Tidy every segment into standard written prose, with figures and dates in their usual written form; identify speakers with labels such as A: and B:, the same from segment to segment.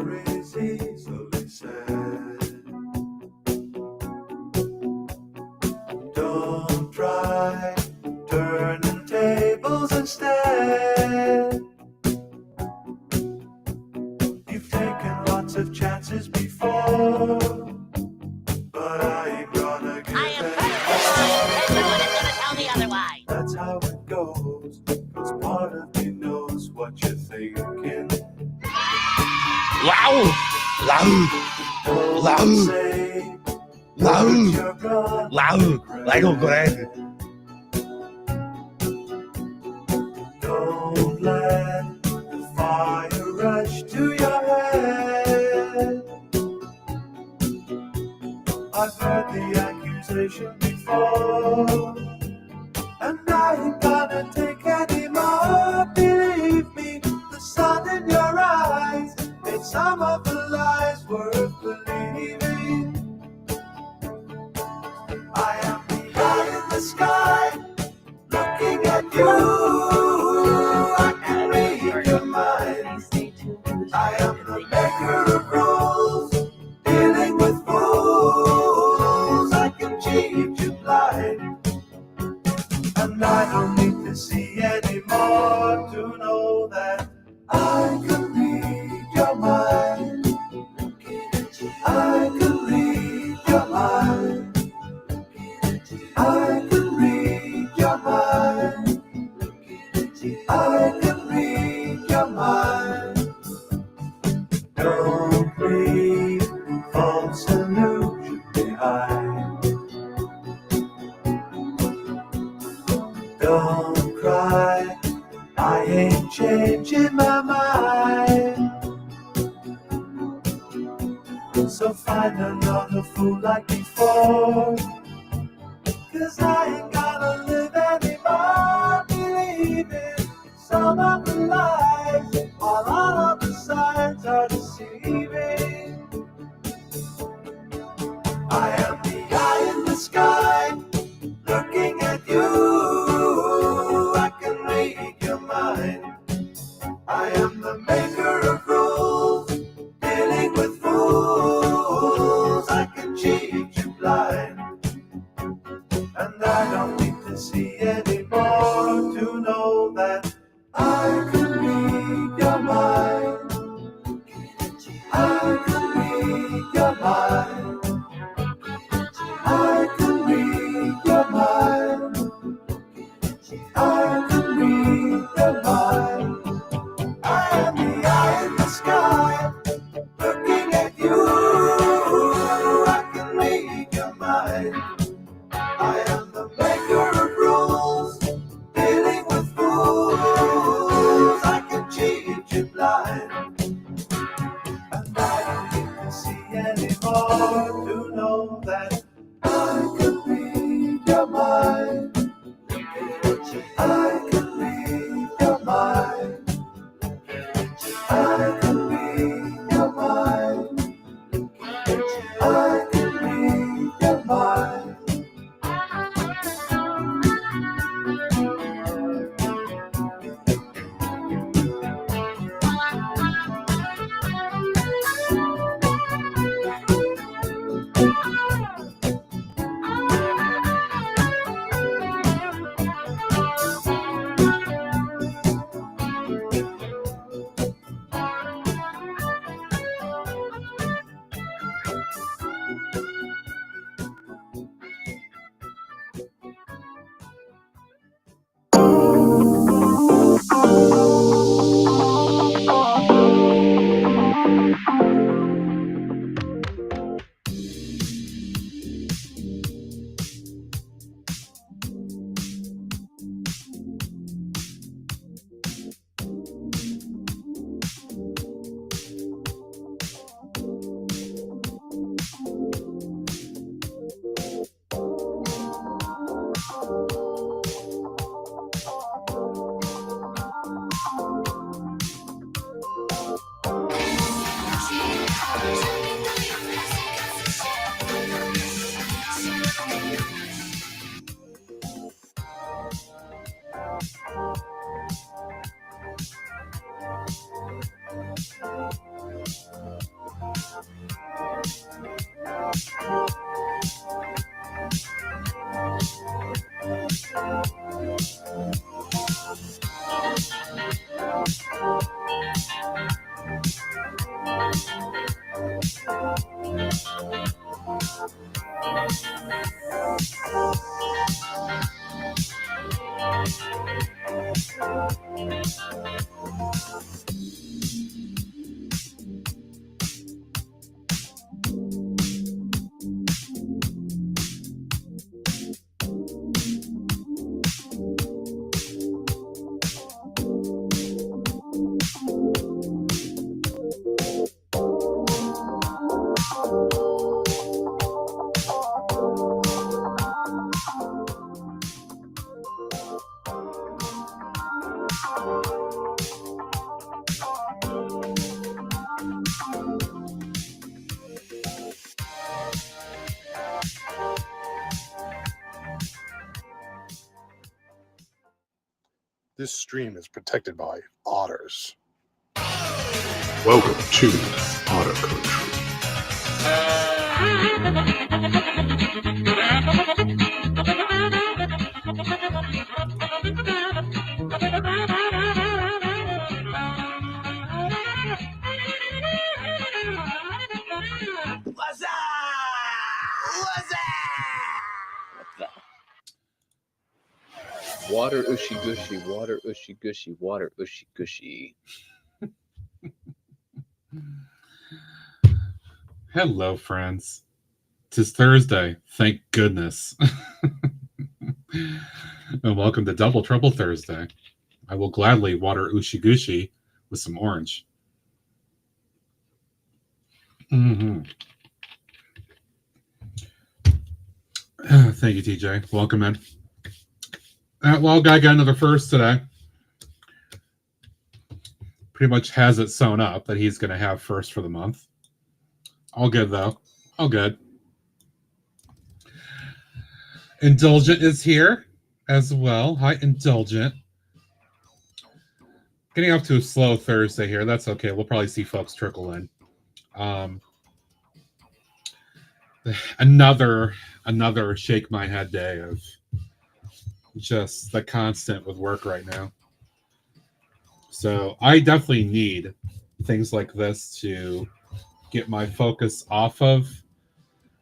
A: is easily said. Don't try turning tables instead. You've taken lots of chances before, but I ain't gonna give
B: and no one is gonna tell me otherwise.
A: That's how it goes, 'cause part of me knows what you're thinking.
C: Wow! Loud! Loud! Loud! Loud! Lại không có đây.
A: Don't let the fire rush to your head. I've heard the accusation before, and I ain't gonna take any more. Believe me, the sun in your eyes made some of the lies worth believing. I am the eye in the sky, looking at you. I can read your mind. I am the maker of rules, dealing with fools. I can cheat you blind, and I don't need to see anymore to know that I can read your mind. I can read your mind. I can read your mind. I can read your mind. Don't leave false illusion behind. Don't cry, I ain't changing my mind. So find another fool like before, 'cause I ain't gonna live anymore believing some of the lies, while all of the signs are deceiving. I am the eye in the sky, looking at you. I can read your mind. I am the maker of rules, dealing with fools. I can cheat you blind, and I don't need to see anymore to know that I can read your mind. I can read your mind. I can read your mind. I can read your mind. I am the eye in the sky, looking at you. I can read your mind. I am the maker of rules, dealing with fools. I can cheat you blind, and I don't need to see anymore to know that I can read your mind. I can read your mind. I can read your mind. I can read your mind.
D: This stream is protected by otters.
E: Welcome to Otter Country.
A: What's up? What's up?
F: Water ushy gushy, water ushy gushy, water ushy gushy.
G: Hello, friends. 'Tis Thursday, thank goodness. And welcome to Double Trouble Thursday. I will gladly water Ushi Gushi with some orange. Thank you, TJ. Welcome in. Well, guy got another first today. Pretty much has it sewn up that he's going to have first for the month. All good, though. All good. Indulgent is here as well. Hi, Indulgent. Getting off to a slow Thursday here. That's okay. We'll probably see folks trickle in. Another shake my head day of just the constant with work right now. So I definitely need things like this to get my focus off of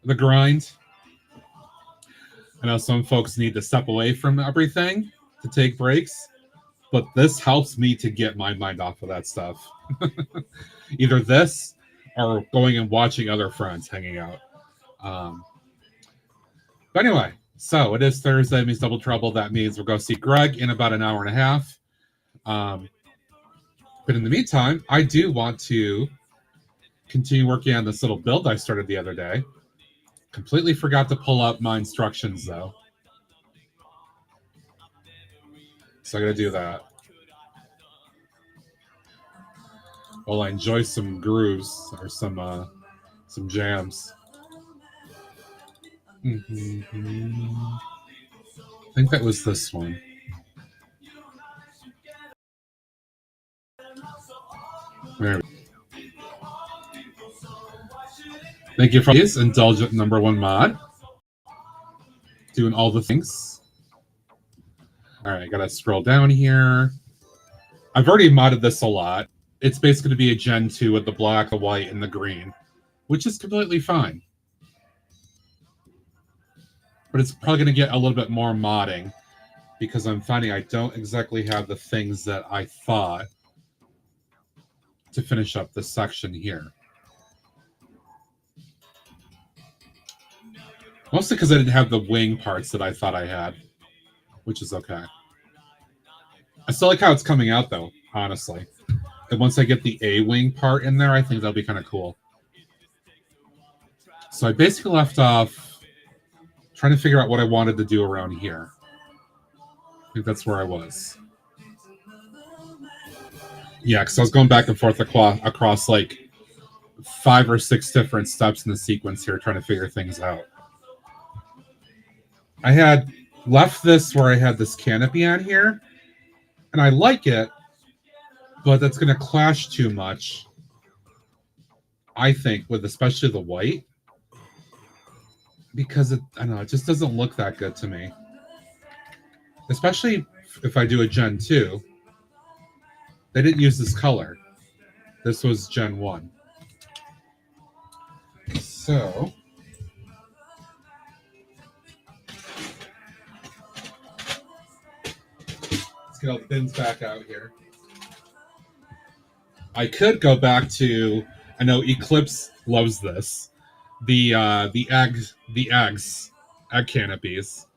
G: the grind. I know some folks need to step away from everything to take breaks, but this helps me to get my mind off of that stuff. Either this or going and watching other friends hanging out. But anyway, so it is Thursday, means Double Trouble. That means we'll go see Greg in about an hour and a half. But in the meantime, I do want to continue working on this little build I started the other day. Completely forgot to pull up my instructions, though. So I got to do that. While I enjoy some grooves or some jams. I think that was this one. There we go. Thank you for this Indulgent number one mod. Doing all the things. All right, gotta scroll down here. I've already modded this a lot. It's basically going to be a Gen 2 with the black, the white, and the green, which is completely fine. But it's probably going to get a little bit more modding because I'm finding I don't exactly have the things that I thought to finish up this section here. Mostly because I didn't have the wing parts that I thought I had, which is okay. I still like how it's coming out, though, honestly. And once I get the A-wing part in there, I think that'll be kind of cool. So I basically left off trying to figure out what I wanted to do around here. I think that's where I was. Yeah, because I was going back and forth across like 5 or 6 different steps in the sequence here, trying to figure things out. I had left this where I had this canopy on here, and I like it, but that's going to clash too much, I think, with especially the white, because I don't know, it just doesn't look that good to me. Especially if I do a Gen 2. They didn't use this color. This was Gen 1. So let's get all the bins back out here. I could go back to, I know Eclipse loves this, the egg canopies,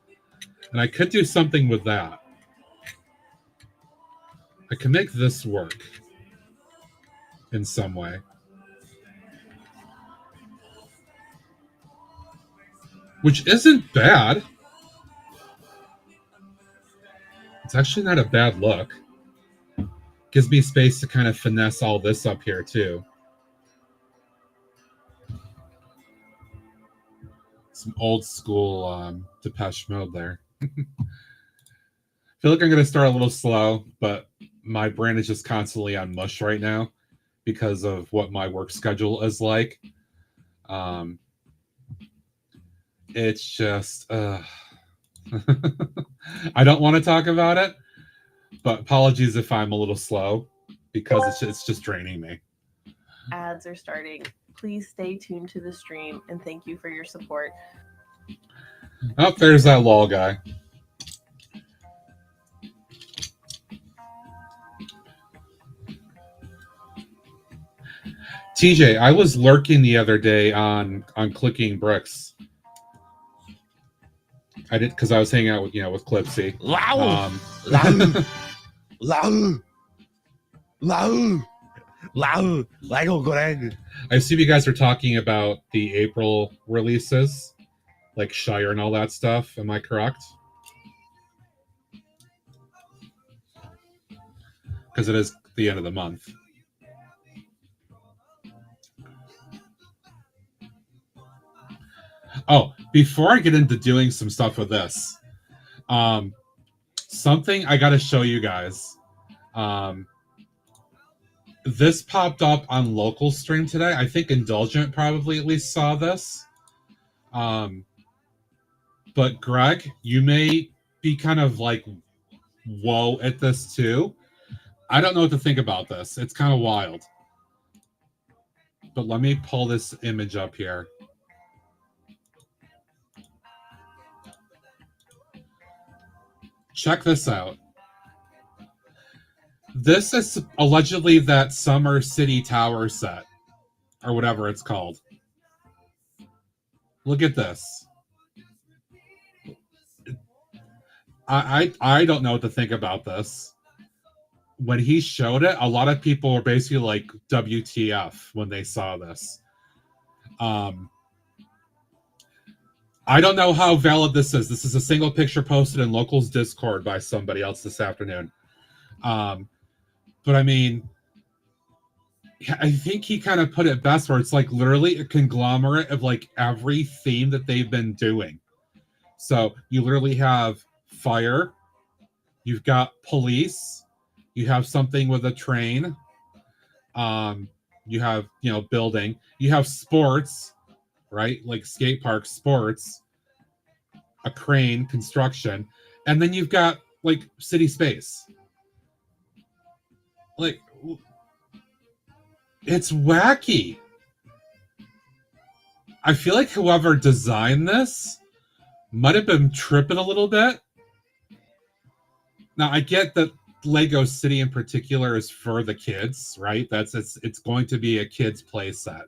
G: and I could do something with that. I can make this work in some way. Which isn't bad. It's actually not a bad look. Gives me space to kind of finesse all this up here too. Some old school Depeche Mode there. feel like I'm going to start a little slow, but my brain is just constantly on mush right now because of what my work schedule is like. It's just, I don't want to talk about it, but apologies if I'm a little slow because it's just draining me.
H: Ads are starting. Please stay tuned to the stream, and thank you for your support.
G: Oh, there's that lol guy. TJ, I was lurking the other day on clicking bricks. I did because I was hanging out with with Clipsy.
C: Lau!
G: I see you guys are talking about the April releases, like Shire and all that stuff. Am I correct? Because it is the end of the month. Oh, before I get into doing some stuff with this, something I got to show you guys. This popped up on local stream today. I think Indulgent probably at least saw this. But Greg, you may be kind of like, whoa at this too. I don't know what to think about this. It's kind of wild. But let me pull this image up here. Check this out. This is allegedly that Summer City Tower set, or whatever it's called. Look at this. I don't know what to think about this. When he showed it, a lot of people were basically like, WTF when they saw this. I don't know how valid this is. This is a single picture posted in Locals Discord by somebody else this afternoon. But I mean, I think he kind of put it best where it's like literally a conglomerate of like every theme that they've been doing. So you literally have fire, you've got police, you have something with a train, you have, building, you have sports, right? Like skate park sports, a crane, construction, and then you've got like city space. Like, it's wacky. I feel like whoever designed this might have been tripping a little bit. Now, I get that Lego City in particular is for the kids, right? It's going to be a kids play set.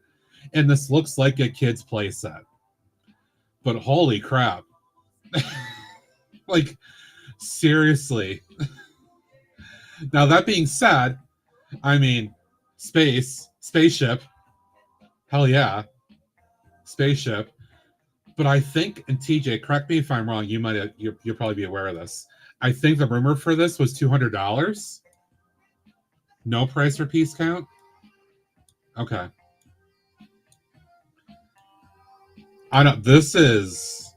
G: And this looks like a kid's play set. But holy crap. Like, seriously. Now, that being said, I mean, spaceship. Hell yeah. Spaceship. But I think, and TJ, correct me if I'm wrong, you'll probably be aware of this. I think the rumor for this was $200. No price or piece count? Okay. I don't. This is.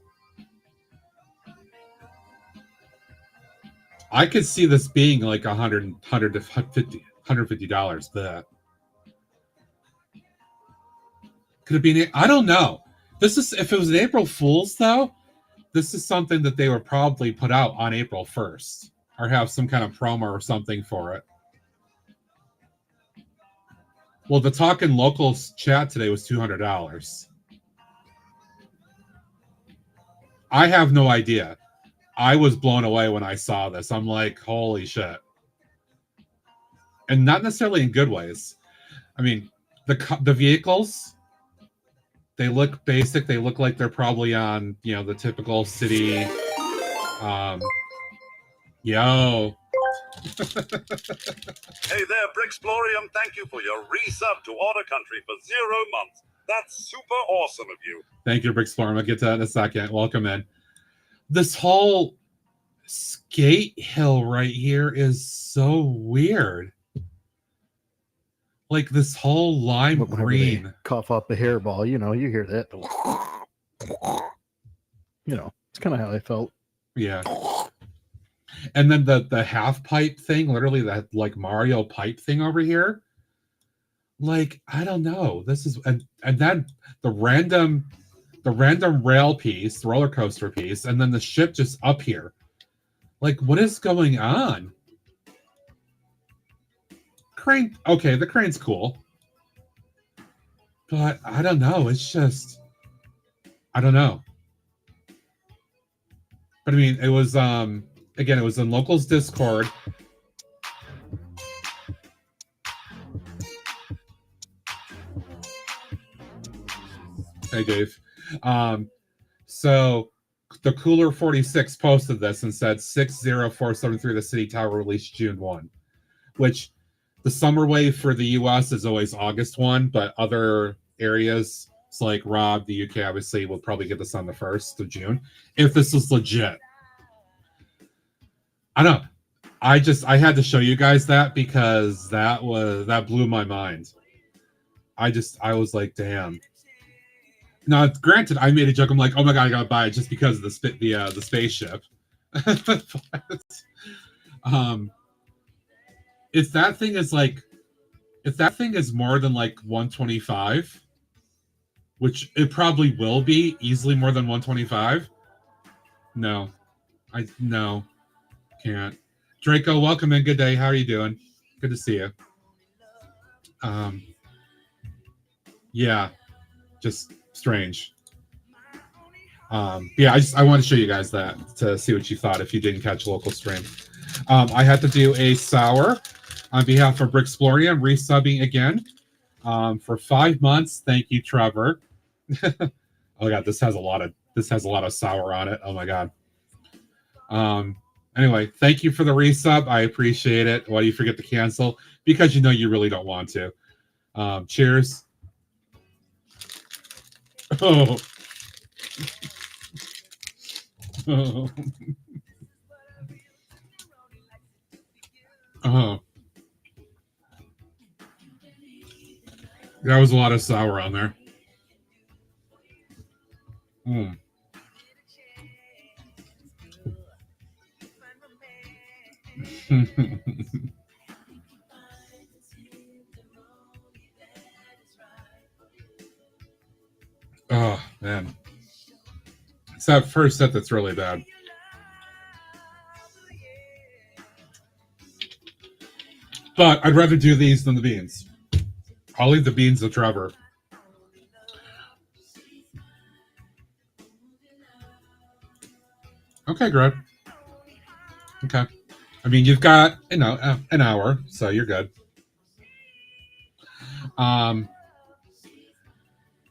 G: I could see this being like $100 to $150. The could it be? I don't know. This is if it was an April Fool's though. This is something that they would probably put out on April 1st or have some kind of promo or something for it. Well, the Talkin' Locals chat today was $200. I have no idea. I was blown away when I saw this. I'm like, holy shit. And not necessarily in good ways. I mean, the vehicles, they look basic. They look like they're probably on, the typical city. Yo.
I: Hey there, Brixplorium. Thank you for your resub to Order Country for 0 months. That's super awesome of you.
G: Thank you, Brixplorium. I'll get to that in a second. Welcome in. This whole skate hill right here is so weird. Like this whole lime green.
J: Cough up a hairball, you hear that.
G: Yeah.
J: It's kind of how I felt.
G: Yeah. And then the half pipe thing, literally that like Mario pipe thing over here. Like, I don't know. This is and then the random rail piece, the roller coaster piece, and then the ship just up here. Like, what is going on? Crane, okay, the crane's cool. But I don't know. It's just, I don't know. But I mean, it was again, it was in Locals Discord. Hey, Dave. So the Cooler 46 posted this and said 60473 the City Tower released June 1, which the summer wave for the US is always August 1, but other areas, it's like Rob, the UK, obviously, will probably get this on the 1st of June. If this is legit. I don't know. I had to show you guys that because that blew my mind. I was like, damn. Now, granted, I made a joke. I'm like, oh my god, I gotta buy it just because of the spaceship. But, if that thing is more than like 125, which it probably will be easily more than 125. No, can't. Draco, welcome in. Good day. How are you doing? Good to see you. Yeah, just strange. Yeah, I want to show you guys that to see what you thought if you didn't catch local stream. I had to do a sour on behalf of Brookstream, resubbing again for 5 months. Thank you, Trevor. Oh god, this has a lot of sour on it. Oh my god. Anyway, thank you for the resub. I appreciate it. Why do you forget to cancel? Because you know you really don't want to. Cheers. Oh. Oh. Oh. That was a lot of sour on there. Mm. Oh, man. It's that first set that's really bad. But I'd rather do these than the beans. I'll leave the beans to Trevor. Okay, Greg. Okay. I mean, you've got, an hour, so you're good.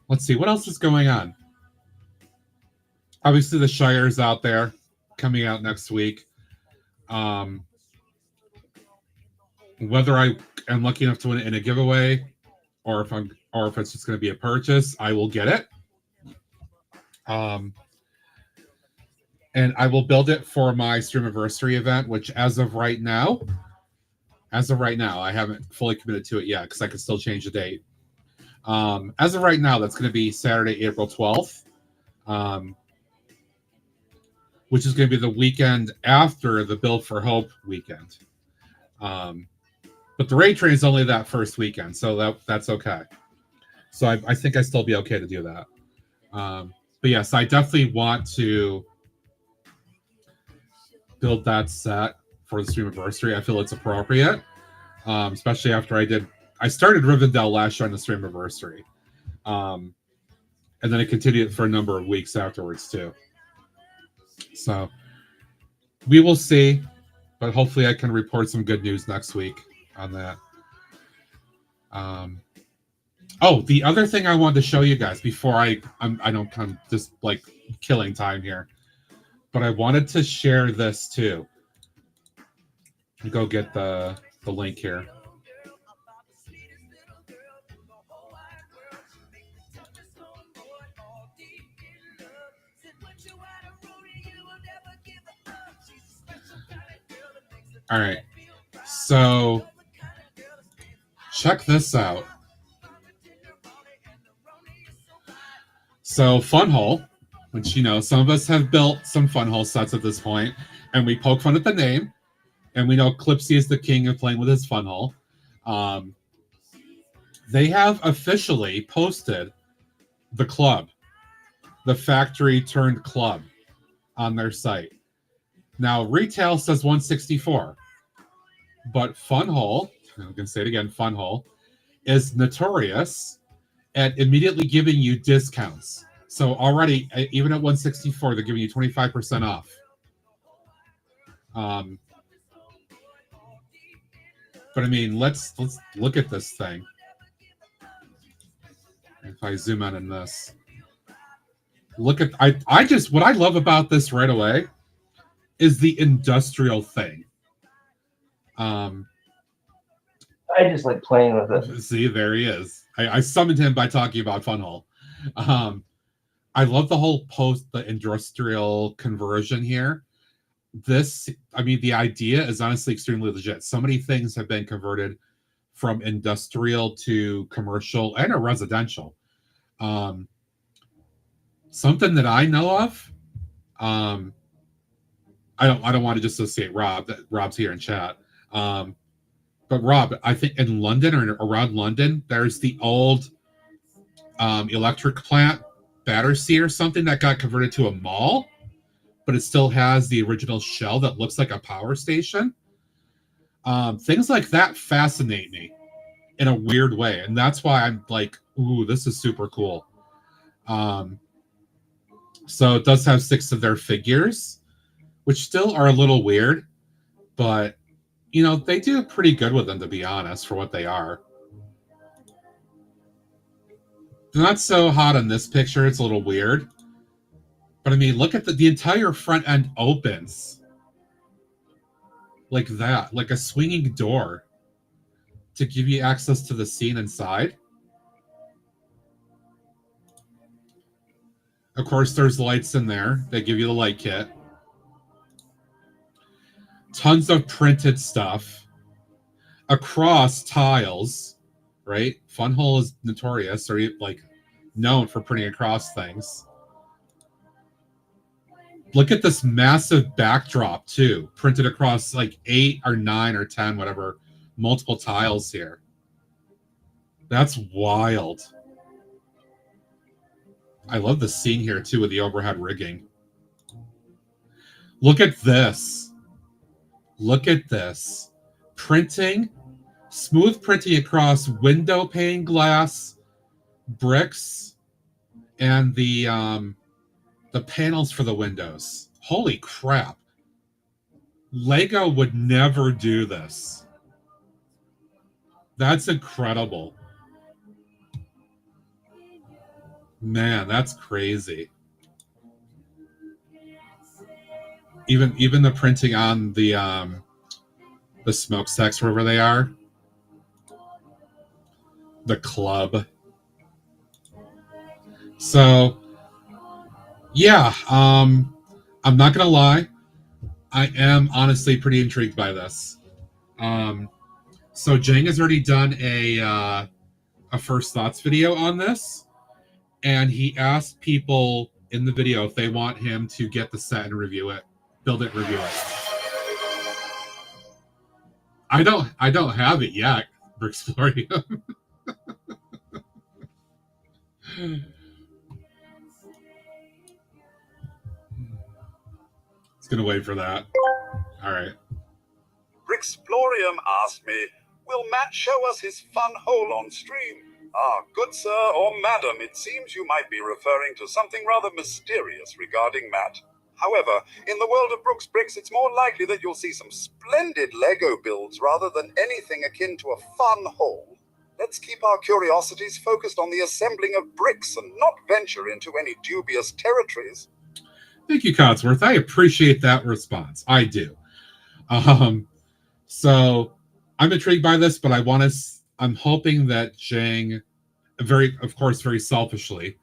G: Let's see, what else is going on? Obviously, the Shire's out there, coming out next week. Whether I am lucky enough to win it in a giveaway, or if it's just going to be a purchase, I will get it. And I will build it for my Streamiversary event, which as of right now, I haven't fully committed to it yet because I can still change the date. As of right now, that's going to be Saturday, April 12th, which is going to be the weekend after the Build for Hope weekend. But the raid train is only that first weekend, so that's okay. So I think I still be okay to do that. But yes, I definitely want to build that set for the Streamiversary. I feel it's appropriate, especially after I started Rivendell last year on the Streamiversary. And then I continued it for a number of weeks afterwards too. So we will see, but hopefully I can report some good news next week on that. Oh, the other thing I wanted to show you guys before I don't come just like killing time here, but I wanted to share this too. Go get the link here. All right, so check this out. So Funhole, which, you know, some of us have built some Funhole sets at this point, and we poke fun at the name, and we know Clipsy is the king of playing with his Funhole. They have officially posted the club, the factory turned club, on their site. Now, retail says 164, but Funhole, I'm going to say it again, Funhole, is notorious at immediately giving you discounts. So already, even at 164, they're giving you 25% off. But I mean, let's look at this thing. If I zoom out in this, look at I just what I love about this right away is the industrial thing.
K: I just like playing with it.
G: See, there he is. I summoned him by talking about Funhole. I love the whole the industrial conversion here. This, I mean, the idea is honestly extremely legit. So many things have been converted from industrial to commercial and a residential. Something that I know of, I don't want to just associate Rob. That Rob's here in chat. But Rob, I think in London or around London, there's the old electric plant, Battersea or something, that got converted to a mall, but it still has the original shell that looks like a power station. Things like that fascinate me in a weird way, and that's why I'm like, ooh, this is super cool. So it does have 6 of their figures, which still are a little weird, but you know, they do pretty good with them, to be honest, for what they are. They're not so hot in this picture. It's a little weird. But I mean, look at the entire front end opens like that, like a swinging door to give you access to the scene inside. Of course, there's lights in there. They give you the light kit. Tons of printed stuff across tiles, right? Funhole is notorious, or like known for printing across things. Look at this massive backdrop too, printed across like 8 or 9 or 10, whatever, multiple tiles here. That's wild. I love the scene here too with the overhead rigging. Look at this. Look at this. Printing, smooth printing across window pane glass, bricks, and the panels for the windows. Holy crap. Lego would never do this. That's incredible. Man, that's crazy. Even the printing on the smokestacks, wherever they are. The club. So yeah, I'm not gonna lie, I am honestly pretty intrigued by this. So Jang has already done a first thoughts video on this, and he asked people in the video if they want him to get the set and review it. Build it, review it. I don't have it yet, Brookstream. It's gonna wait for that. All right.
I: Brixplorium asked me, will Matt show us his fun hole on stream? Ah, good sir or madam, it seems you might be referring to something rather mysterious regarding Matt. However, in the world of Brooks Bricks, it's more likely that you'll see some splendid Lego builds rather than anything akin to a fun hole. Let's keep our curiosities focused on the assembling of bricks and not venture into any dubious territories.
G: Thank you, Codsworth. I appreciate that response. I do. So I'm intrigued by this, but I'm hoping that Jang, very selfishly,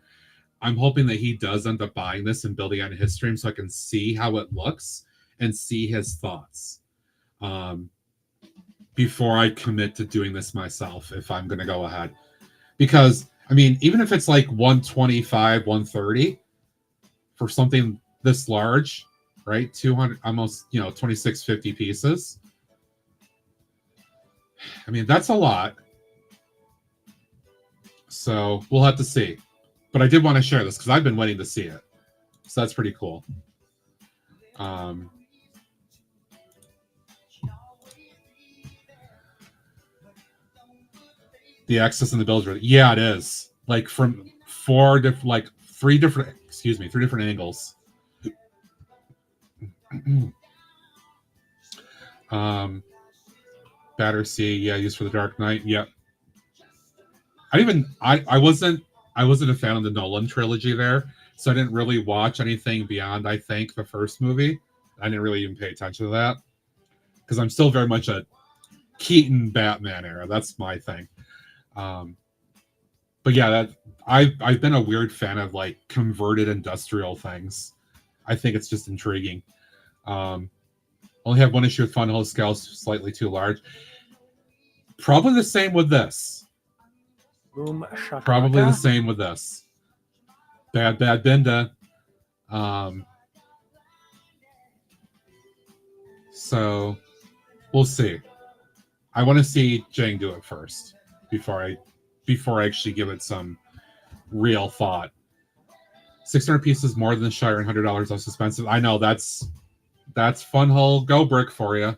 G: I'm hoping that he does end up buying this and building it on his stream so I can see how it looks and see his thoughts before I commit to doing this myself, if I'm going to go ahead. Because, I mean, even if it's like 125, 130, for something this large, right? 200, almost, 2650 pieces. I mean, that's a lot. So we'll have to see. But I did want to share this because I've been waiting to see it. So that's pretty cool. The access in the builds, yeah, it is. Like from three different angles. Battersea, yeah, used for the Dark Knight. Yep. I wasn't a fan of the Nolan trilogy there, so I didn't really watch anything beyond, I think, the first movie. I didn't really even pay attention to that because I'm still very much a Keaton Batman era. That's my thing. But yeah, I've been a weird fan of like converted industrial things. I think it's just intriguing. Only have one issue with Funhouse scales slightly too large. Probably the same with this.
L: Boom,
G: Probably the same with this. Bad Binda. So we'll see. I want to see Jang do it first before I actually give it some real thought. 600 pieces more than Shire and $100 less expensive. I know that's Funhull Go Brick for you.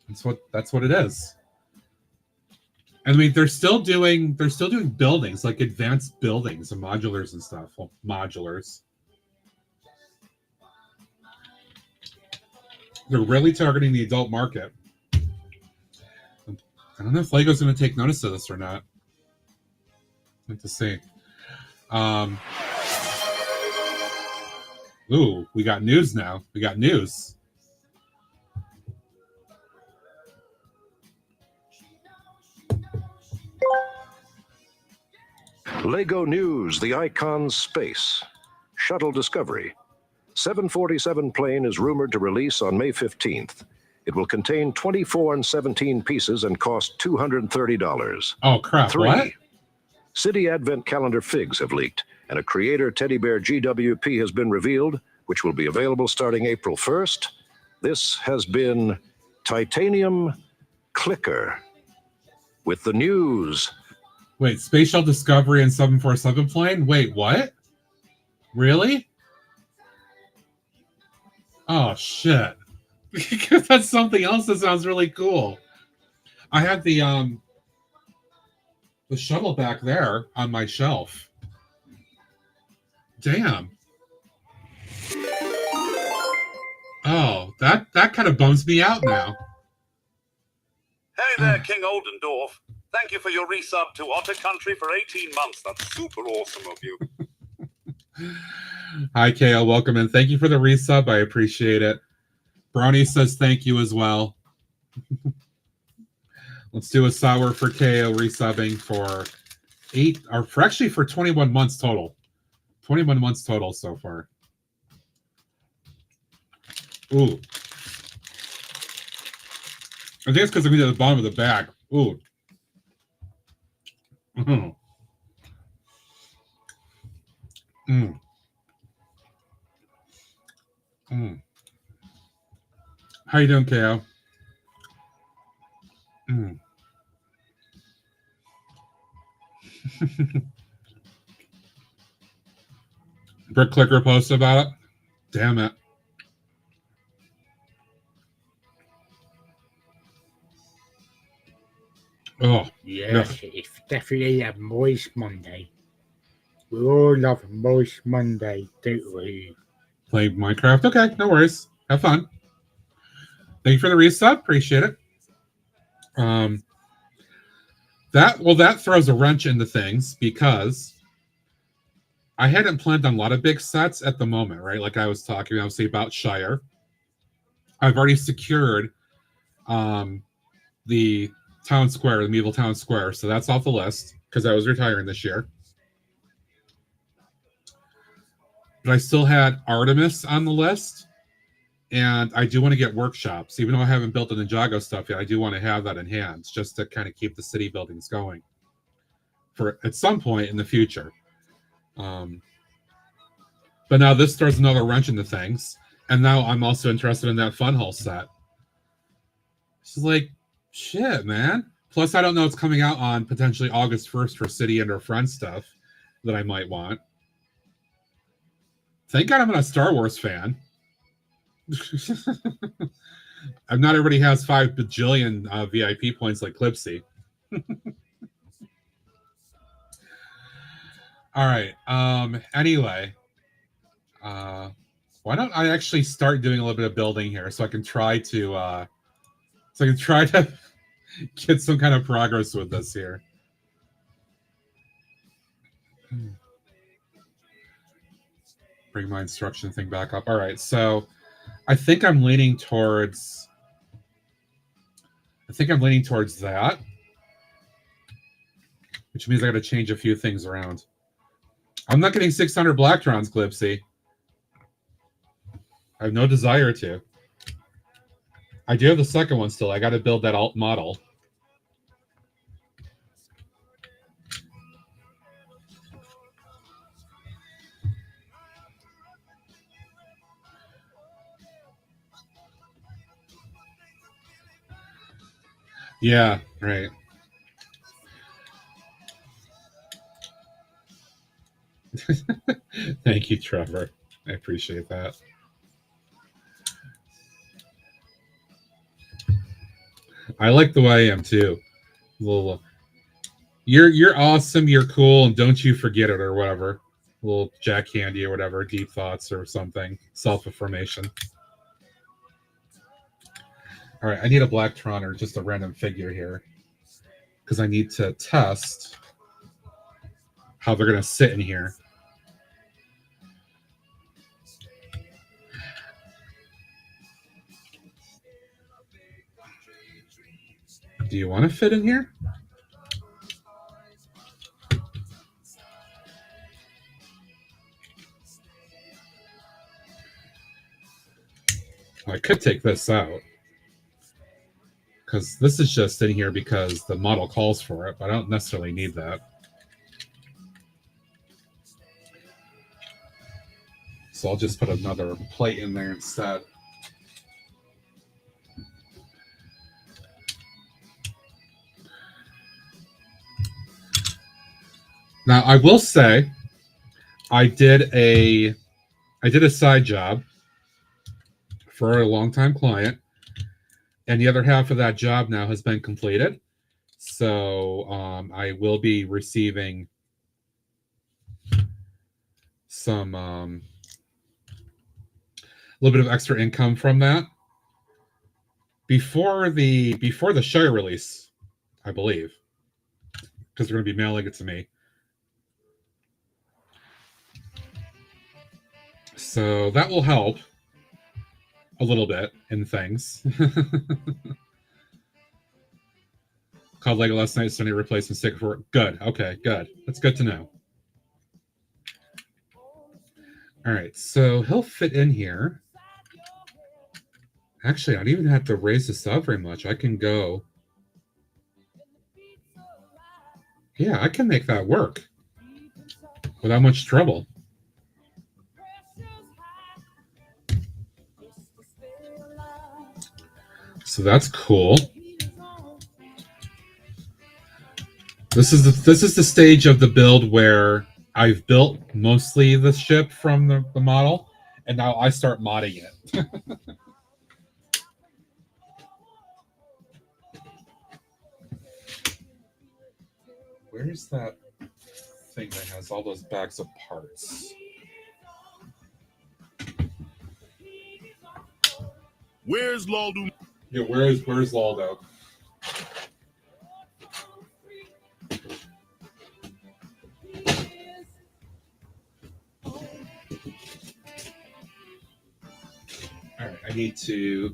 G: That's what it is. I mean, they're still doing buildings, like advanced buildings and modulars and stuff. Well, modulars. They're really targeting the adult market. I don't know if Lego's going to take notice of this or not. I'd like to see. Ooh, we got news now. We got news.
M: Lego News, the Icon's Space. Shuttle Discovery. 747 plane is rumored to release on May 15th. It will contain 24 and 17 pieces and cost $230.
G: Oh, crap.
M: 3.
G: What?
M: City Advent Calendar figs have leaked, and a Creator Teddy Bear GWP has been revealed, which will be available starting April 1st. This has been Titanium Clicker with the news.
G: Wait, Space Shuttle Discovery and 747 plane? Wait, what? Really? Oh, shit. Because that's something else that sounds really cool. I had the shuttle back there on my shelf. Damn. Oh, that kind of bums me out now.
I: Hey there, King Oldendorf. Thank you for your resub to Otter Country for 18 months. That's super awesome of you.
G: Hi, KO. Welcome in. Thank you for the resub. I appreciate it. Brownie says thank you as well. Let's do a sour for KO resubbing for 21 months total. 21 months total so far. Ooh. I think it's because I'm going to the bottom of the bag. Ooh. Mm. Mm. Mm. How you doing, KO? Mm. Brick Clicker posted about it. Damn it. Oh,
L: yes, it's definitely a Moist Monday. We all love a Moist Monday, don't we?
G: Play Minecraft? Okay, no worries. Have fun. Thank you for the resub. Appreciate it. That throws a wrench into things because I hadn't planned on a lot of big sets at the moment, right? Like I was talking, obviously, about Shire. I've already secured the town square, the medieval town square, so that's off the list because I was retiring this year. But I still had Artemis on the list, and I do want to get workshops. Even though I haven't built the Ninjago stuff yet, I do want to have that in hand just to kind of keep the city buildings going for at some point in the future. But now this throws another wrench into things. And now I'm also interested in that Funhull set. It's like, shit, man. Plus, I don't know what's coming out on potentially August 1st for City and her Friends stuff that I might want. Thank God I'm not a Star Wars fan. I'm not everybody has 5 bajillion VIP points like Clipsy. All right. Anyway, why don't I actually start doing a little bit of building here so I can try to get some kind of progress with this here. Bring my instruction thing back up. All right, so I think I'm leaning towards that, which means I got to change a few things around. I'm not getting 600 Blacktrons, Clipsy. I have no desire to. I do have the second one still. I got to build that alt model. Yeah, right. Thank you, Trevor. I appreciate that. I like the way I am too. Little, you're awesome, you're cool, and don't you forget it, or whatever. A little Jack Candy or whatever, deep thoughts or something. Self-affirmation. All right, I need a Blacktron or just a random figure here because I need to test how they're going to sit in here. Do you want to fit in here? Well, I could take this out because this is just in here because the model calls for it, but I don't necessarily need that. So I'll just put another plate in there instead. Now, I will say, I did a side job for a longtime client, and the other half of that job now has been completed. So I will be receiving some a little bit of extra income from that before the show release, I believe, because they're going to be mailing it to me. So that will help a little bit in things. Called Lego last night, Sunday replacement sticker for good. Okay, good. That's good to know. All right, so he'll fit in here. Actually, I don't even have to raise this up very much. I can go. Yeah, I can make that work without much trouble. So that's cool. This is the stage of the build where I've built mostly the ship from the model, and now I start modding it. Where's that thing that has all those bags of parts?
N: Where's Laldo?
G: Yeah, where's Laldo? All right, I need to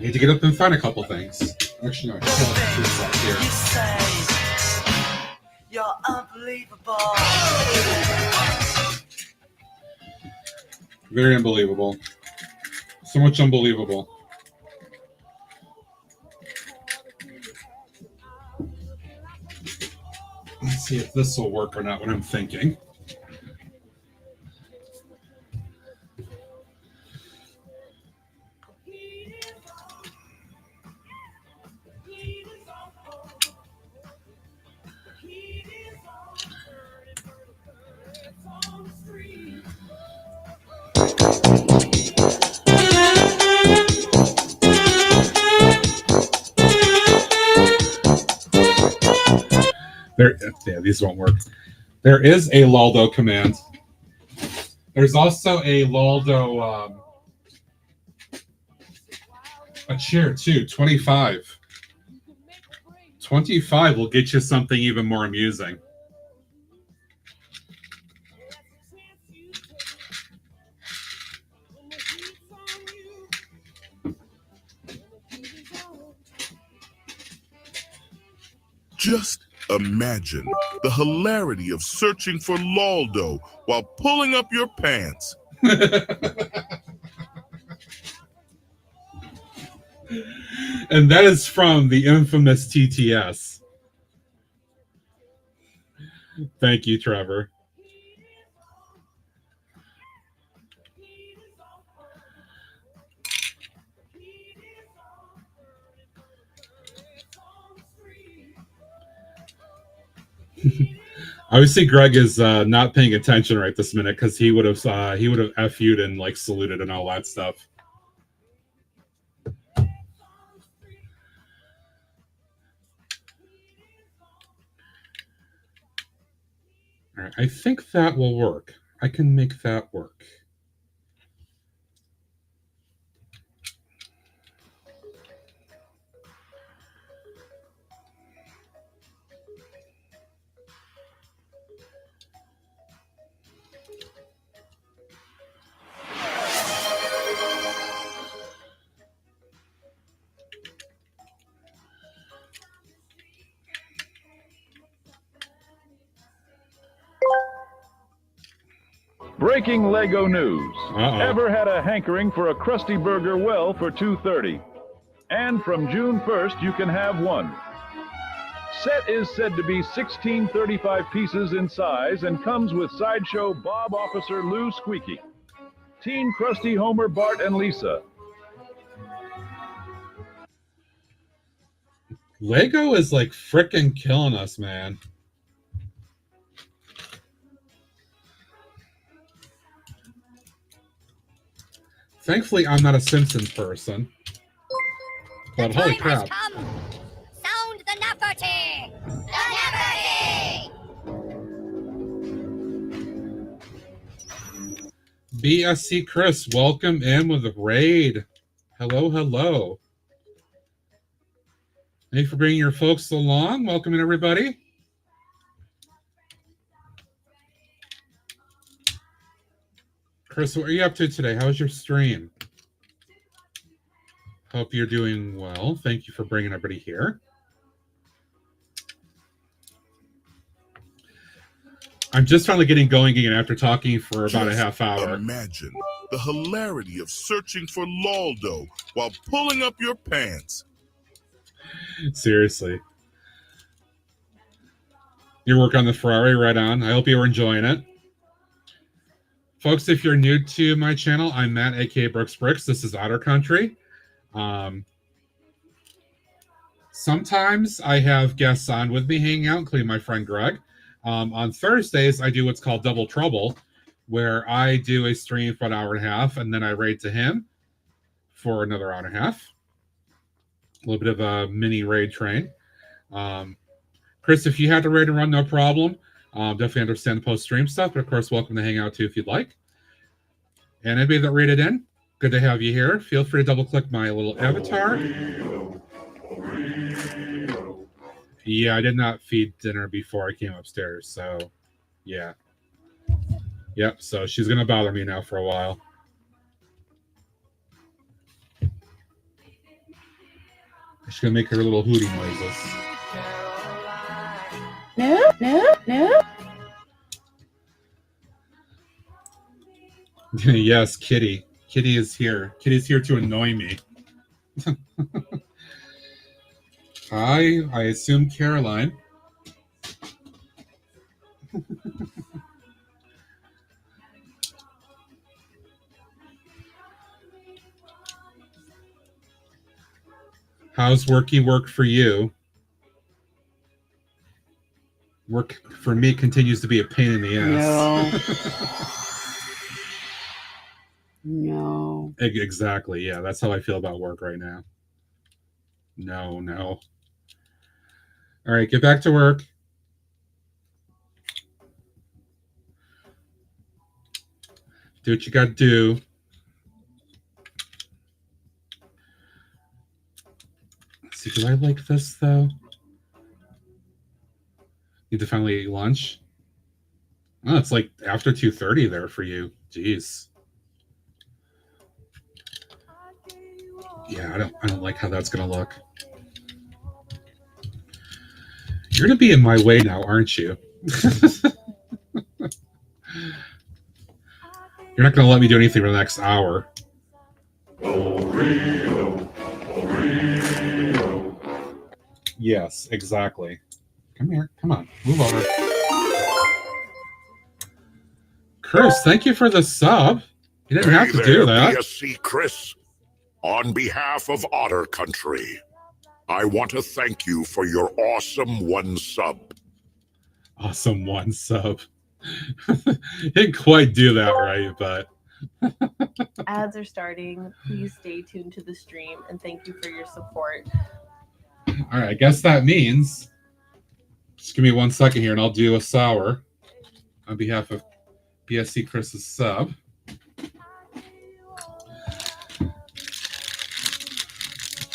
G: get up and find a couple things. Actually, no, I can't here.
A: You say you're unbelievable.
G: Very unbelievable. So much unbelievable. Let's see if this will work or not, what I'm thinking. Yeah, these won't work. There is a Luldo command. There's also a Luldo a cheer too. 25. 25 will get you something even more amusing.
N: Just imagine the hilarity of searching for Luldo while pulling up your pants.
G: And that is from the infamous TTS. Thank you, Trevor. Obviously, Greg is not paying attention right this minute because he would have FU'd and like saluted and all that stuff. All right, I think that will work. I can make that work.
O: Breaking Lego news. Ever had a hankering for a Krusty Burger? Well, for $2.30. And from June 1st, you can have one. Set is said to be 1635 pieces in size and comes with Sideshow Bob Officer Lou Squeaky, Teen Krusty Homer, Bart, and Lisa.
G: Lego is like frickin' killing us, man. Thankfully, I'm not a Simpsons person. But holy crap.
B: Sound the Nafferty! The Nafferty!
G: BSC Chris, welcome in with a raid. Hello, hello. Thank you for bringing your folks along. Welcome in, everybody. Chris, what are you up to today? How was your stream? Hope you're doing well. Thank you for bringing everybody here. I'm just finally getting going again after talking for about a half hour.
N: Imagine the hilarity of searching for Luldo while pulling up your pants.
G: Seriously. Your work on the Ferrari, right on. I hope you were enjoying it. Folks, if you're new to my channel, I'm Matt, aka Brooks Bricks. This is Otter Country. Sometimes I have guests on with me hanging out, including my friend Greg. On Thursdays, I do what's called Double Trouble, where I do a stream for an hour and a half, and then I raid to him for another hour and a half. A little bit of a mini raid train. Chris, if you had to raid and run, no problem. Definitely understand the post-stream stuff, but of course, welcome to hang out too if you'd like. And anybody that raided in, good to have you here. Feel free to double-click my little avatar. Yeah, I did not feed dinner before I came upstairs, so yeah. Yep, so she's going to bother me now for a while. She's going to make her little hooting noises.
P: No, no, no.
G: Yes, Kitty. Kitty is here. Kitty's here to annoy me. Hi, I assume Caroline. How's worky work for you? Work for me continues to be a pain in the ass.
P: No.
G: Exactly. Yeah, that's how I feel about work right now. No. All right, get back to work. Do what you got to do. Let's see, do I like this though? Need to finally eat lunch. Oh, it's like after 2:30 there for you. Jeez. Yeah, I don't like how that's gonna look. You're gonna be in my way now, aren't you? You're not gonna let me do anything for the next hour. Yes, exactly. Come here. Come on. Move over. Chris, thank you for the sub. You didn't have to do that.
E: BSC Chris. On behalf of Otter Country, I want to thank you for your awesome 1 sub.
G: Awesome 1 sub. Didn't quite do that right, but...
H: Ads are starting. Please stay tuned to the stream, and thank you for your support.
G: All right, I guess that means... Just give me 1 second here, and I'll do a sour on behalf of BSC Chris's sub.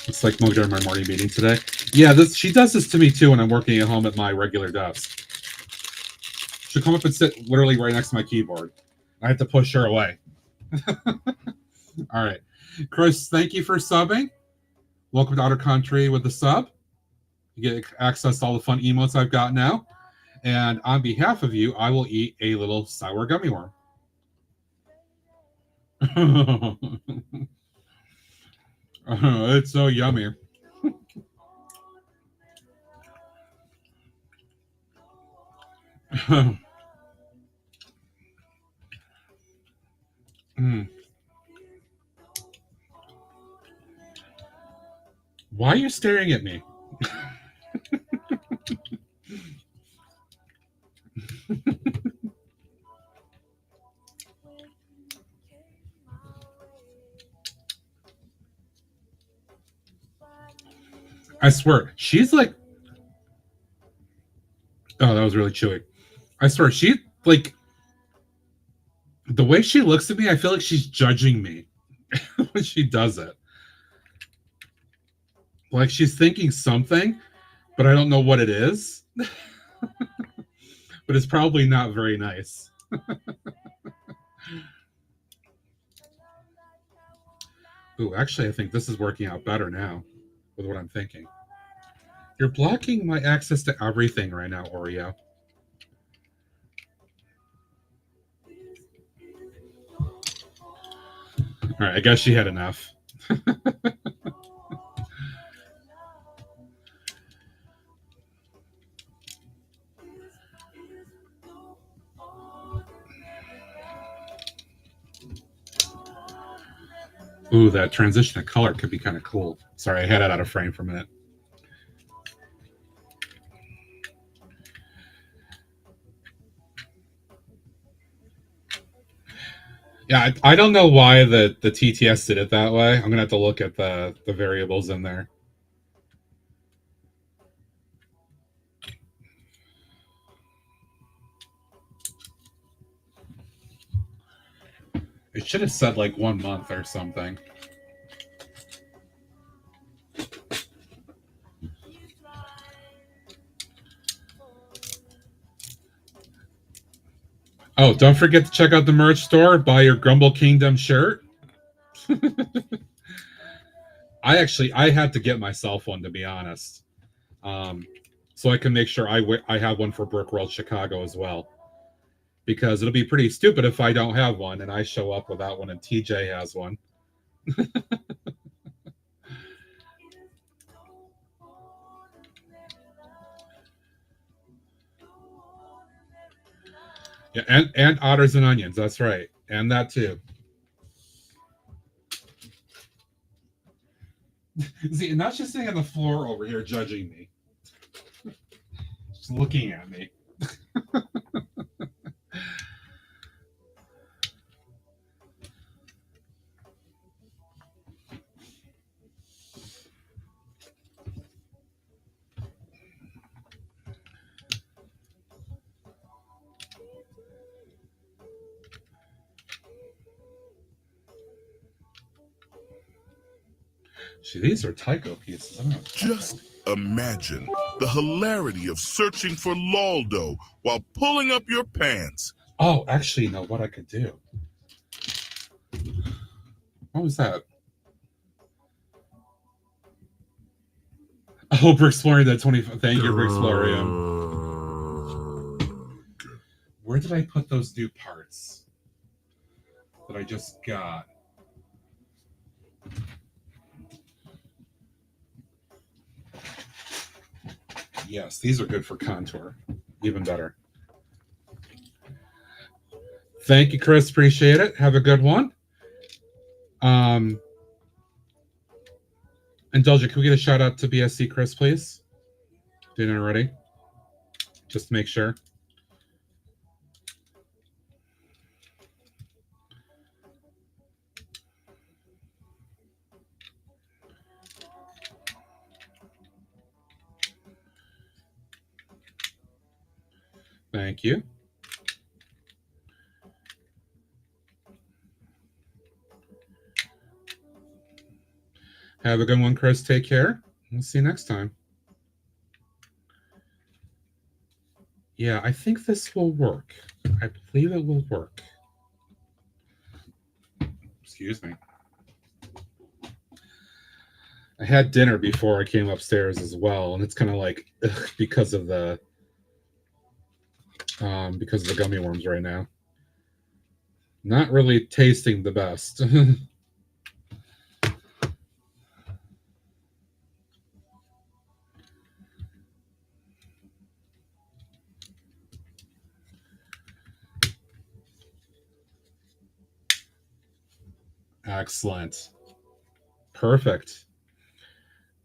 G: It's like Mo during my morning meeting today. Yeah, she does this to me too when I'm working at home at my regular desk. She'll come up and sit literally right next to my keyboard. I have to push her away. All right. Chris, thank you for subbing. Welcome to Otter Country with the sub. You get access to all the fun emotes I've got now. And on behalf of you, I will eat a little sour gummy worm. It's so yummy. Why are you staring at me? I swear, she's like... Oh, that was really chewy. I swear, she, like... The way she looks at me, I feel like she's judging me when she does it. Like she's thinking something, but I don't know what it is. But it's probably not very nice. Ooh, actually, I think this is working out better now with what I'm thinking. You're blocking my access to everything right now, Oreo. All right, I guess she had enough. Ooh, that transition of color could be kind of cool. Sorry, I had it out of frame for a minute. Yeah, I don't know why the TTS did it that way. I'm going to have to look at the variables in there. It should have said like 1 month or something. Oh, don't forget to check out the merch store. Buy your Grumble Kingdom shirt. I had to get myself one, to be honest. So I can make sure I have one for Brook World Chicago as well. Because it'll be pretty stupid if I don't have one and I show up without one and TJ has one. Yeah, and otters and onions, that's right. And that too. See, and that's just sitting on the floor over here judging me. Just looking at me. See, these are Tycho pieces.
N: Just imagine the hilarity of searching for Laldo while pulling up your pants.
G: Oh, actually, you know what I could do? What was that? Oh, Brookstream, that 25. Thank you, Brookstream. Where did I put those new parts that I just got? Yes, these are good for contour. Even better. Thank you, Chris. Appreciate it. Have a good one. Indulgent, can we get a shout out to BSC Chris, please? Didn't already. Just to make sure. Thank you. Have a good one, Chris. Take care. We'll see you next time. Yeah, I think this will work. I believe it will work. Excuse me. I had dinner before I came upstairs as well, and it's kind of like because of the gummy worms right now. Not really tasting the best. Excellent. Perfect.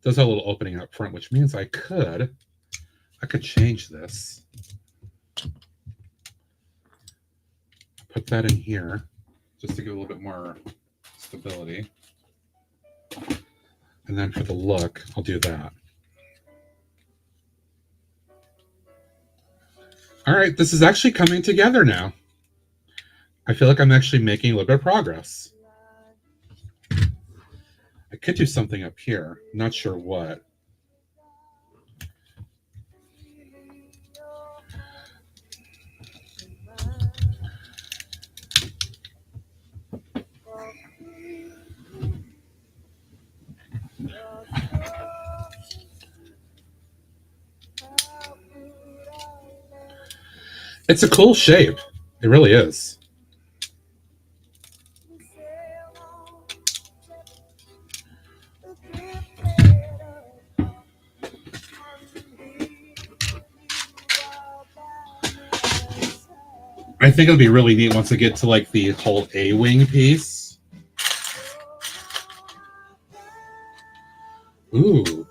G: Does have a little opening up front, which means I could change this. Put that in here just to give a little bit more stability. And then for the look, I'll do that. All right, this is actually coming together now. I feel like I'm actually making a little bit of progress. I could do something up here. Not sure what. It's a cool shape. It really is. I think it'll be really neat once I get to like the whole A-wing piece. Ooh.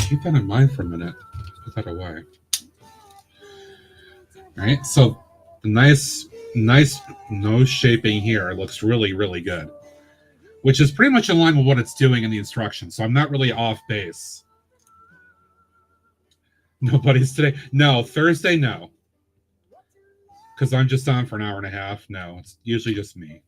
G: Keep that in mind for a minute. Put that away. All right, so the nice nose shaping here looks really, really good, which is pretty much in line with what it's doing in the instructions. So I'm not really off base. Nobody's today. No, Thursday, no. Because I'm just on for an hour and a half. No, it's usually just me.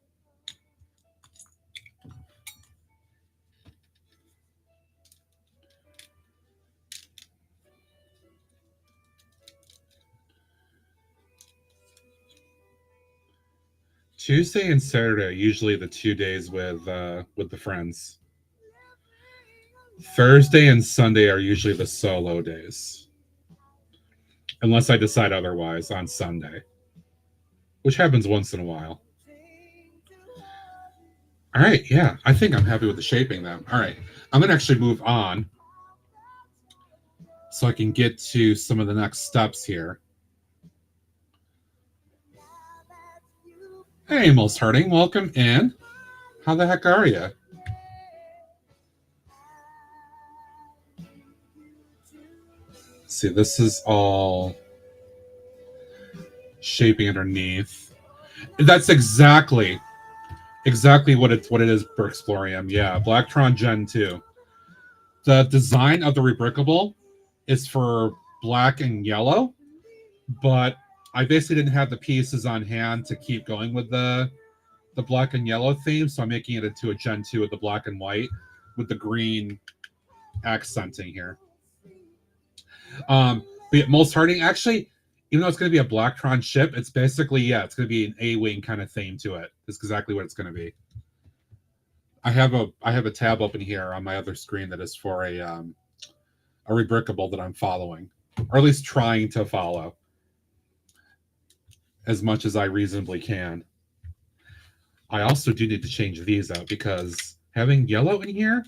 G: Tuesday and Saturday are usually the 2 days with the friends. Thursday and Sunday are usually the solo days. Unless I decide otherwise on Sunday. Which happens once in a while. All right, yeah. I think I'm happy with the shaping then. All right. I'm going to actually move on so I can get to some of the next steps here. Hey, Most Hurting, welcome in. How the heck are you? See, this is all shaping underneath. That's exactly what it is, Brookstream. Yeah, Blacktron Gen 2. The design of the Rebrickable is for black and yellow, but I basically didn't have the pieces on hand to keep going with the the black and yellow theme, so I'm making it into a Gen 2 with the black and white with the green accenting here. But yeah, most Harding, actually, even though it's going to be a Blacktron ship, it's basically, yeah, it's going to be an A-Wing kind of theme to it. It's exactly what it's going to be. I have a tab open here on my other screen that is for a Rebrickable that I'm following, or at least trying to follow as much as I reasonably can. I also do need to change these out because having yellow in here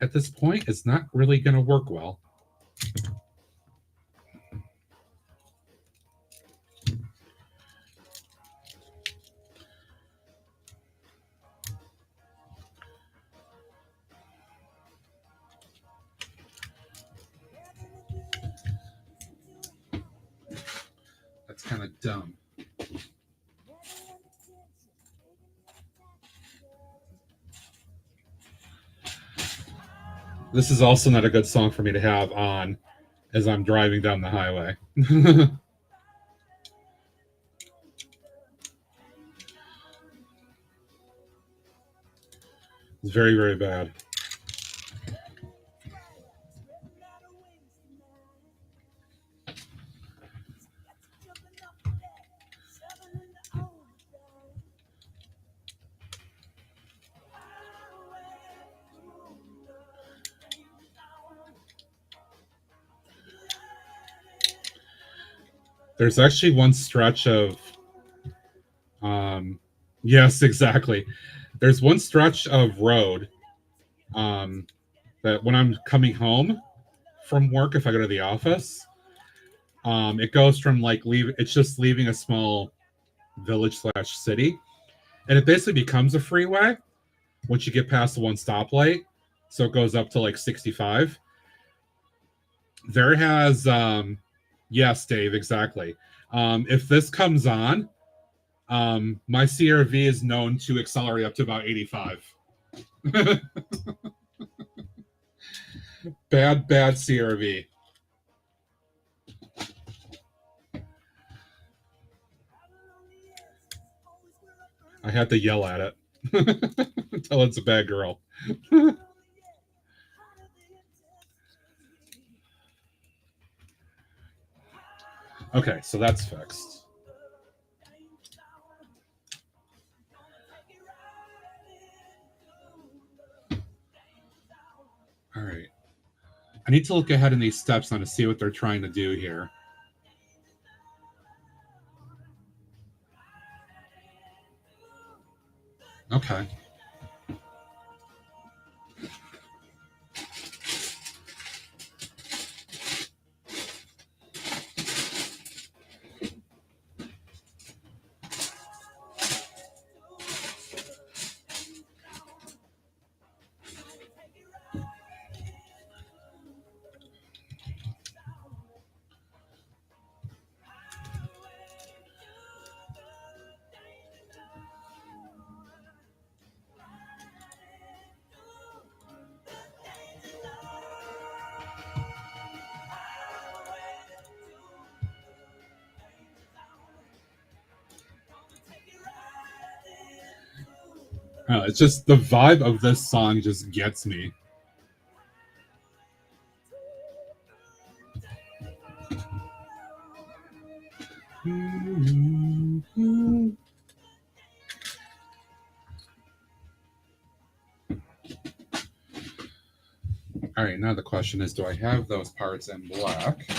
G: at this point is not really going to work well. That's kind of dumb. This is also not a good song for me to have on as I'm driving down the highway. It's very, very bad. There's actually one stretch of, yes, exactly. There's one stretch of road that when I'm coming home from work, if I go to the office, it goes from like it's just leaving a small village / city, and it basically becomes a freeway once you get past the one stoplight. So it goes up to like 65. There has, yes, Dave, exactly. If this comes on, my CRV is known to accelerate up to about 85. Bad CRV. I had to yell at it. Tell it's a bad girl. Okay, so that's fixed. All right. I need to look ahead in these steps now to see what they're trying to do here. Okay. It's just the vibe of this song just gets me. All right, now the question is, do I have those parts in black?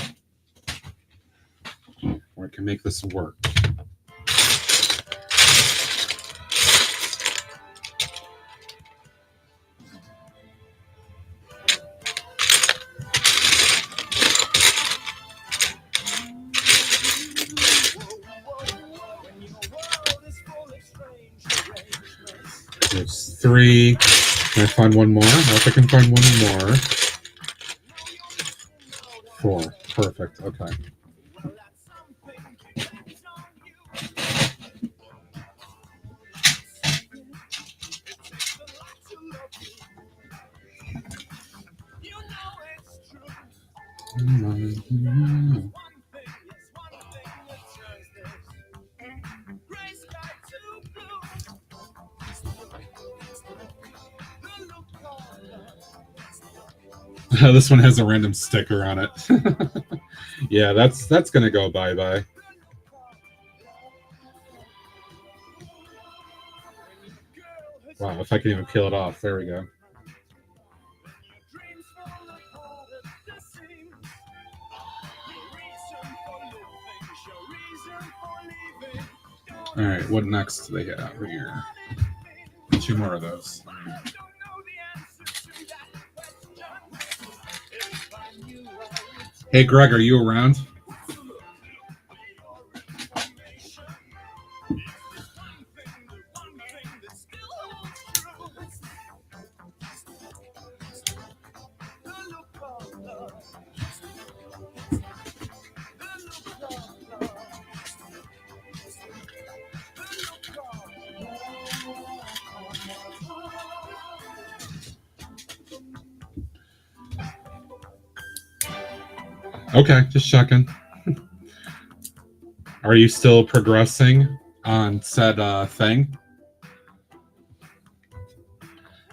G: Or I can make this work. There's 3. Can I find one more? I hope I can find one more. 4. Perfect. Okay. This one has a random sticker on it. Yeah, that's gonna go bye-bye. Wow, if I can even peel it off. There we go. All right, what next do they have here? 2 more of those. Hey, Greg, are you around? Okay, just checking. Are you still progressing on said thing?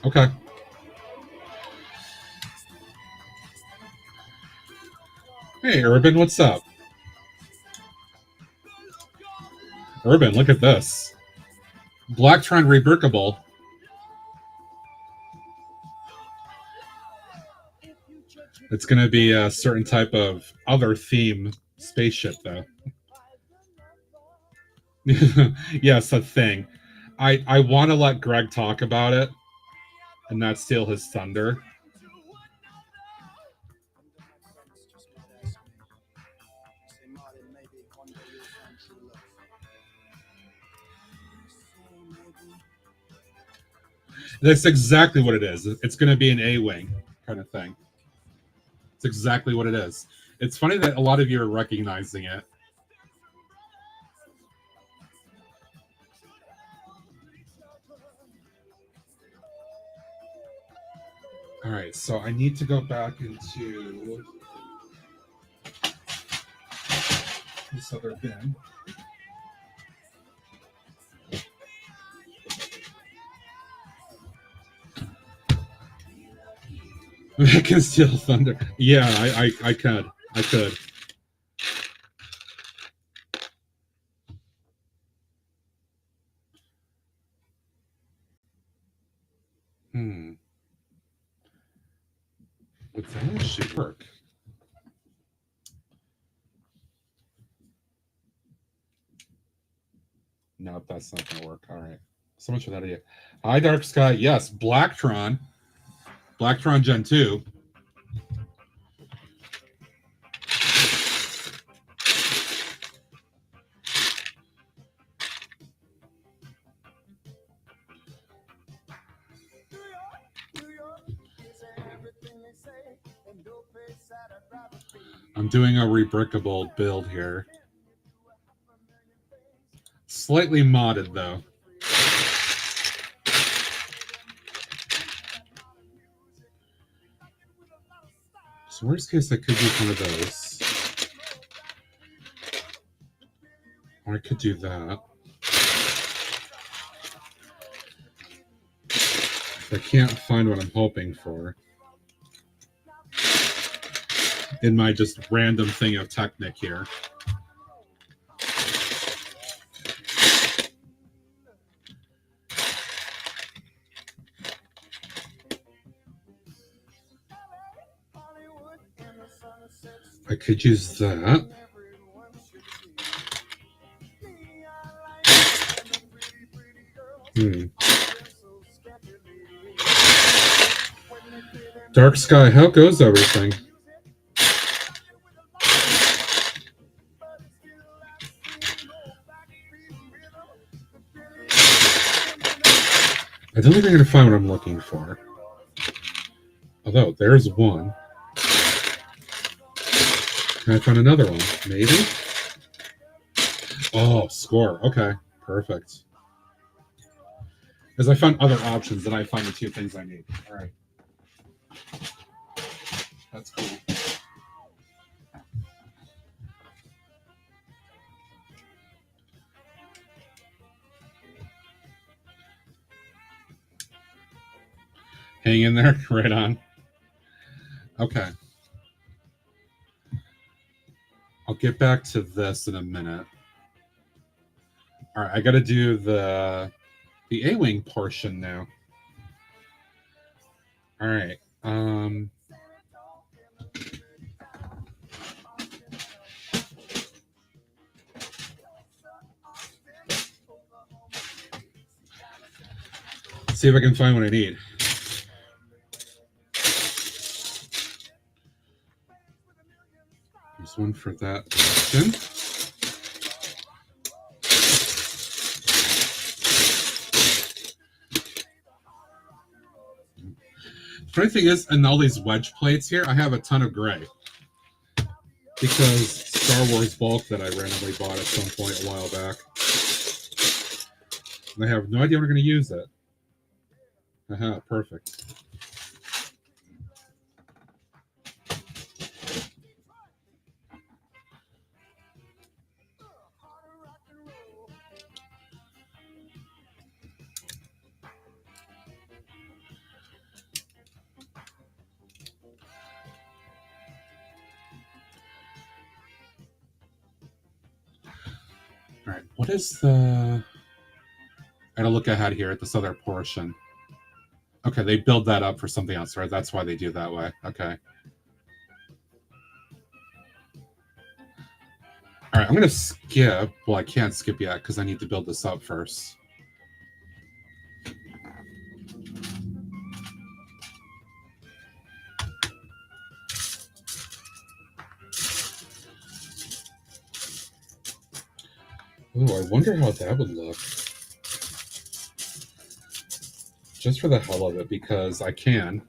G: Okay. Hey, Urban, what's up? Urban, look at this. Blacktron Rebrickable. It's going to be a certain type of other theme spaceship, though. Yes, a thing. I want to let Greg talk about it and not steal his thunder. That's exactly what it is. It's going to be an A-wing kind of thing. It's exactly what it is. It's funny that a lot of you are recognizing it. All right, so I need to go back into this other bin. I can steal thunder. Yeah, I could. I could. But that should work. No, that's not going to work. All right. So much for that idea. Hi, Dark Sky. Yes, Blacktron. Blacktron Gen 2. I'm doing a Rebrickable build here. Slightly modded, though. So worst case, I could use one of those. Or I could do that. I can't find what I'm hoping for in my just random thing of Technic here. I could use that. Dark Sky, how goes everything? I don't think I'm going to find what I'm looking for. Although, there's one. Can I find another one? Maybe? Oh, score. Okay, perfect. As I found other options, then I find the 2 things I need. All right. That's cool. Hang in there. Right on. Okay. I'll get back to this in a minute. All right, I got to do the A-wing portion now. All right. See if I can find what I need. There's one for that portion. Funny thing is, in all these wedge plates here, I have a ton of gray. Because Star Wars bulk that I randomly bought at some point a while back. And I have no idea when I'm going to use it. Aha, perfect. All right, what is the... I gotta look ahead here at this other portion. Okay, they build that up for something else, right? That's why they do it that way. Okay. All right, I'm gonna skip. Well, I can't skip yet because I need to build this up first. Ooh, I wonder how that would look. Just for the hell of it, because I can.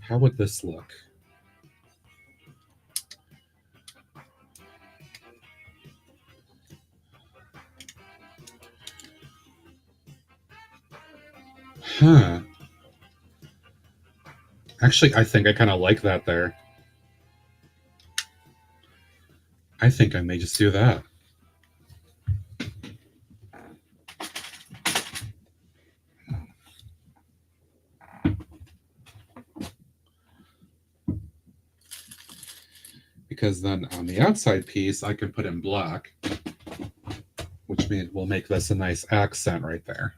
G: How would this look? Huh. Actually, I think I kind of like that there. I think I may just do that. Because then on the outside piece, I can put in black, which will make this a nice accent right there.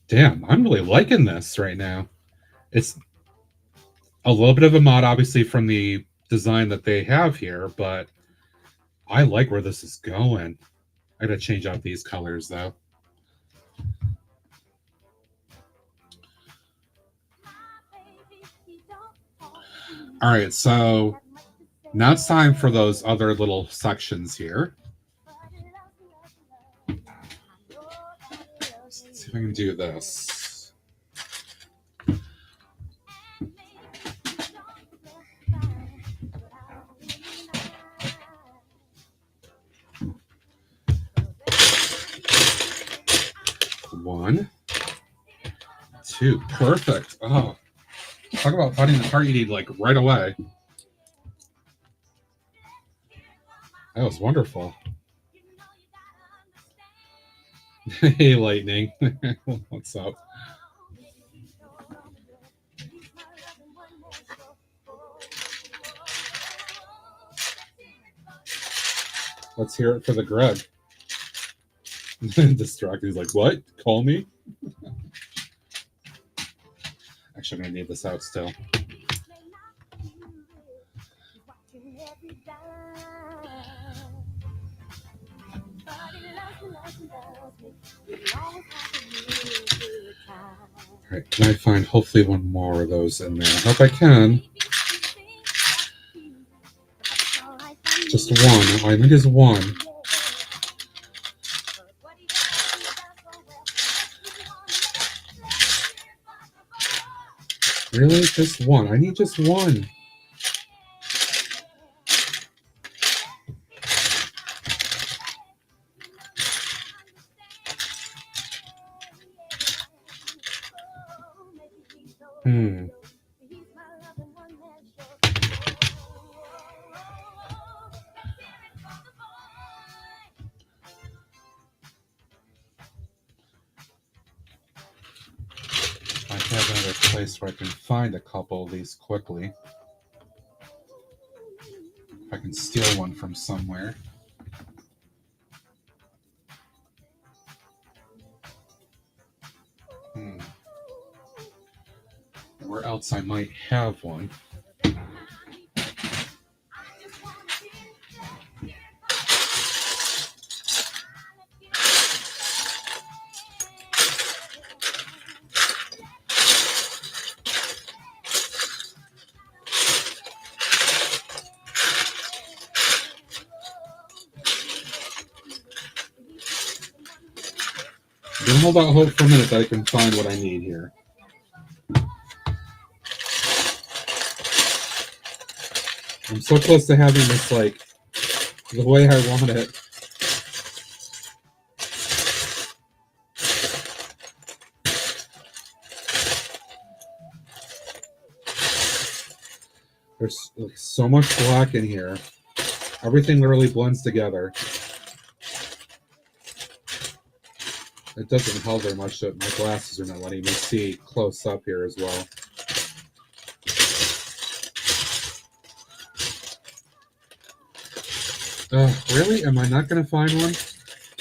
G: Damn, I'm really liking this right now. It's a little bit of a mod, obviously, from the design that they have here, but I like where this is going. I gotta change out these colors, though. All right, so now it's time for those other little sections here. Let's see if I can do this. One, two, perfect. Oh, talk about finding the part you need like right away. That was wonderful. Hey, Lightning. What's up? Let's hear it for the Greg. Distracted. He's like, what? Call me? Actually, I'm going to need this out still. All right, can I find hopefully one more of those in there? I hope I can. Just one. I think it's one. Really? Just one? I need just one. have another place where I can find a couple of these quickly. If I can steal one from somewhere. Where else I might have one. Don't hold out hope for a minute that I can find what I need here. I'm so close to having this, like, the way I want it. There's like, so much black in here. Everything literally blends together. It doesn't help very much that my glasses are not letting me see close up here as well. Really? Am I not going to find one?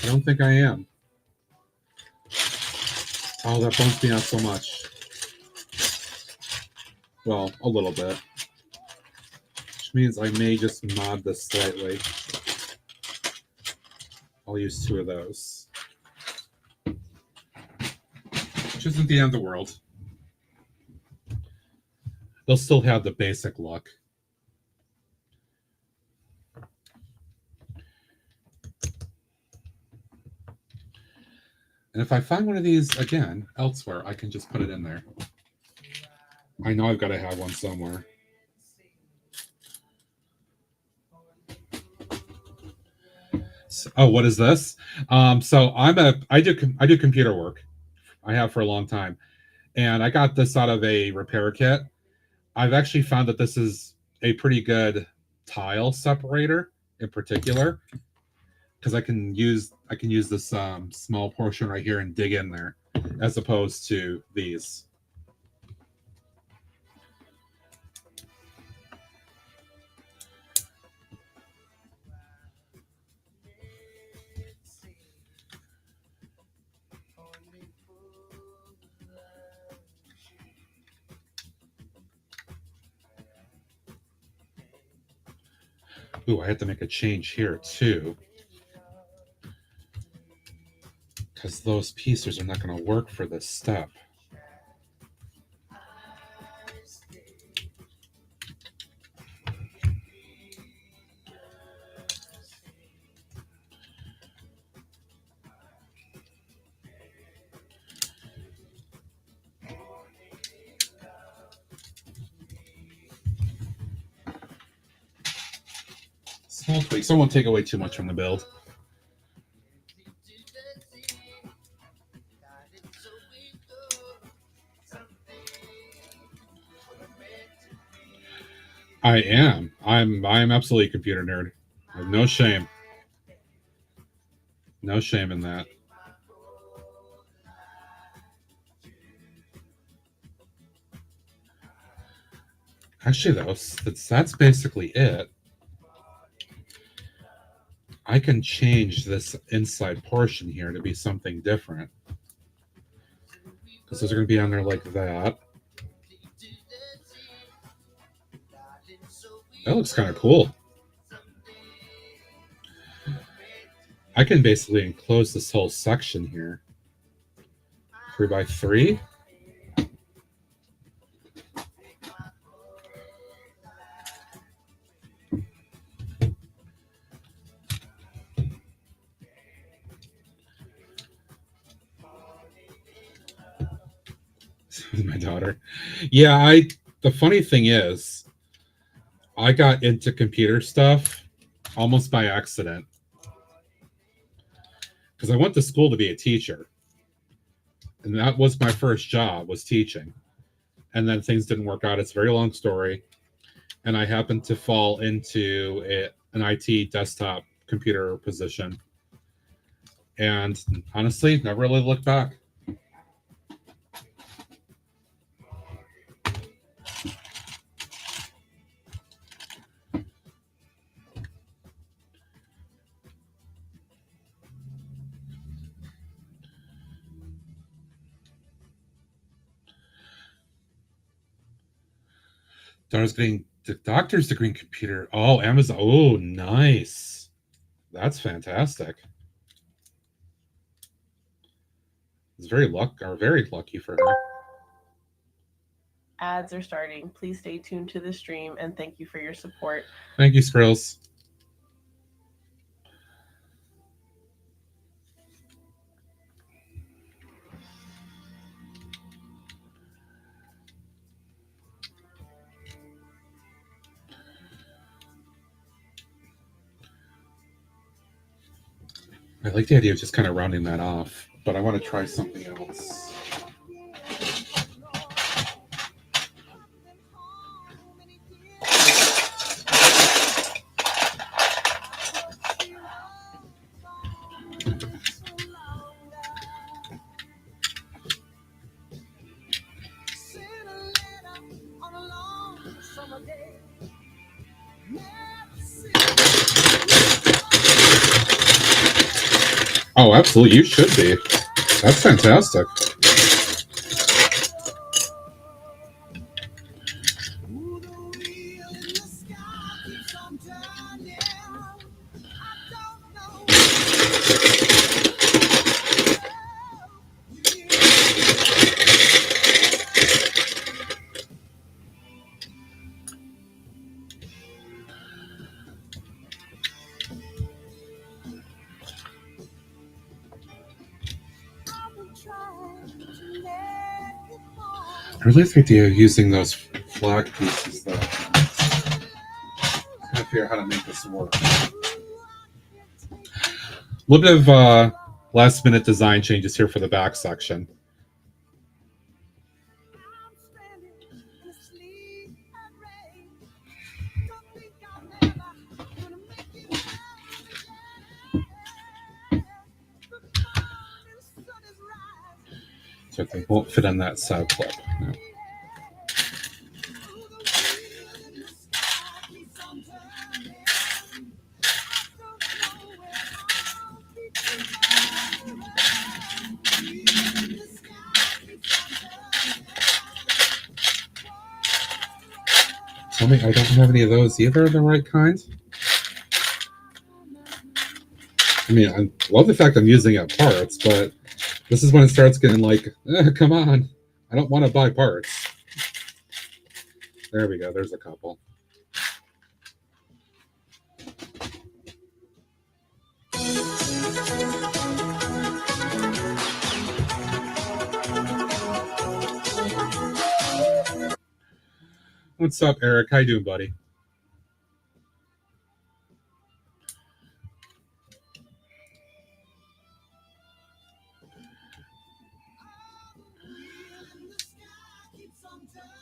G: I don't think I am. Oh, that bumps me out so much. Well, a little bit. Which means I may just mod this slightly. I'll use 2 of those. Which isn't the end of the world. They'll still have the basic look. And if I find one of these, again, elsewhere, I can just put it in there. I know I've got to have one somewhere. So, oh, what is this? So I do computer work. I have for a long time. And I got this out of a repair kit. I've actually found that this is a pretty good tile separator in particular. Because I can use this small portion right here and dig in there, as opposed to these. Ooh, I have to make a change here too. Because those pieces are not going to work for this step. Small tweaks. I won't take away too much from the build. I am. I'm absolutely a computer nerd. I have no shame. No shame in that. Actually, though, that's basically it. I can change this inside portion here to be something different. Because those are going to be on there like that. That looks kind of cool. I can basically enclose this whole section here. 3x3. My daughter. Yeah, the funny thing is, I got into computer stuff almost by accident. Because I went to school to be a teacher. And that was my first job, was teaching. And then things didn't work out. It's a very long story. And I happened to fall into an IT desktop computer position. And honestly, never really looked back. Daughter's getting the doctor's degree in computer. Oh, Amazon. Oh, nice. That's fantastic. It's very lucky for her.
H: Ads are starting. Please stay tuned to the stream and thank you for your support.
G: Thank you, Skrills. I like the idea of just kind of rounding that off, but I want to try something else. Oh, absolutely. You should be. That's fantastic. I really like the idea of using those flag pieces, though. I'm trying to figure out how to make this work. A little bit of last-minute design changes here for the back section. So they won't fit on that side clip. No. Tell me I don't have any of those either, the right kind. I mean, I love the fact I'm using up parts, but this is when it starts getting like, come on, I don't want to buy parts. There we go, there's a couple. What's up, Eric? How you doing, buddy?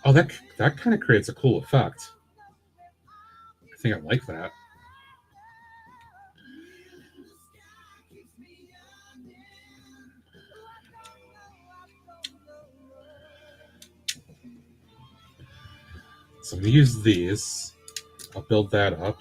G: Oh, that kind of creates a cool effect. I think I like that. So I'm going to use these. I'll build that up.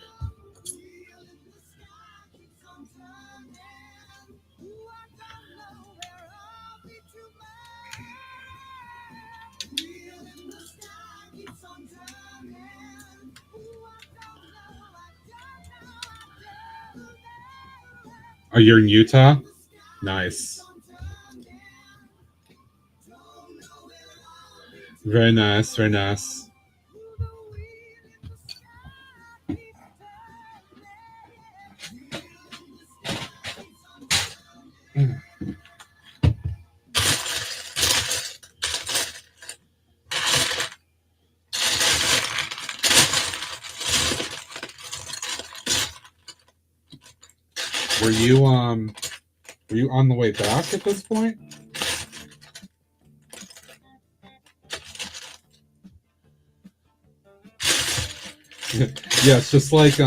G: Oh, you're in Utah? Nice. Very nice, very nice. Were you on the way back at this point? Yeah, it's just like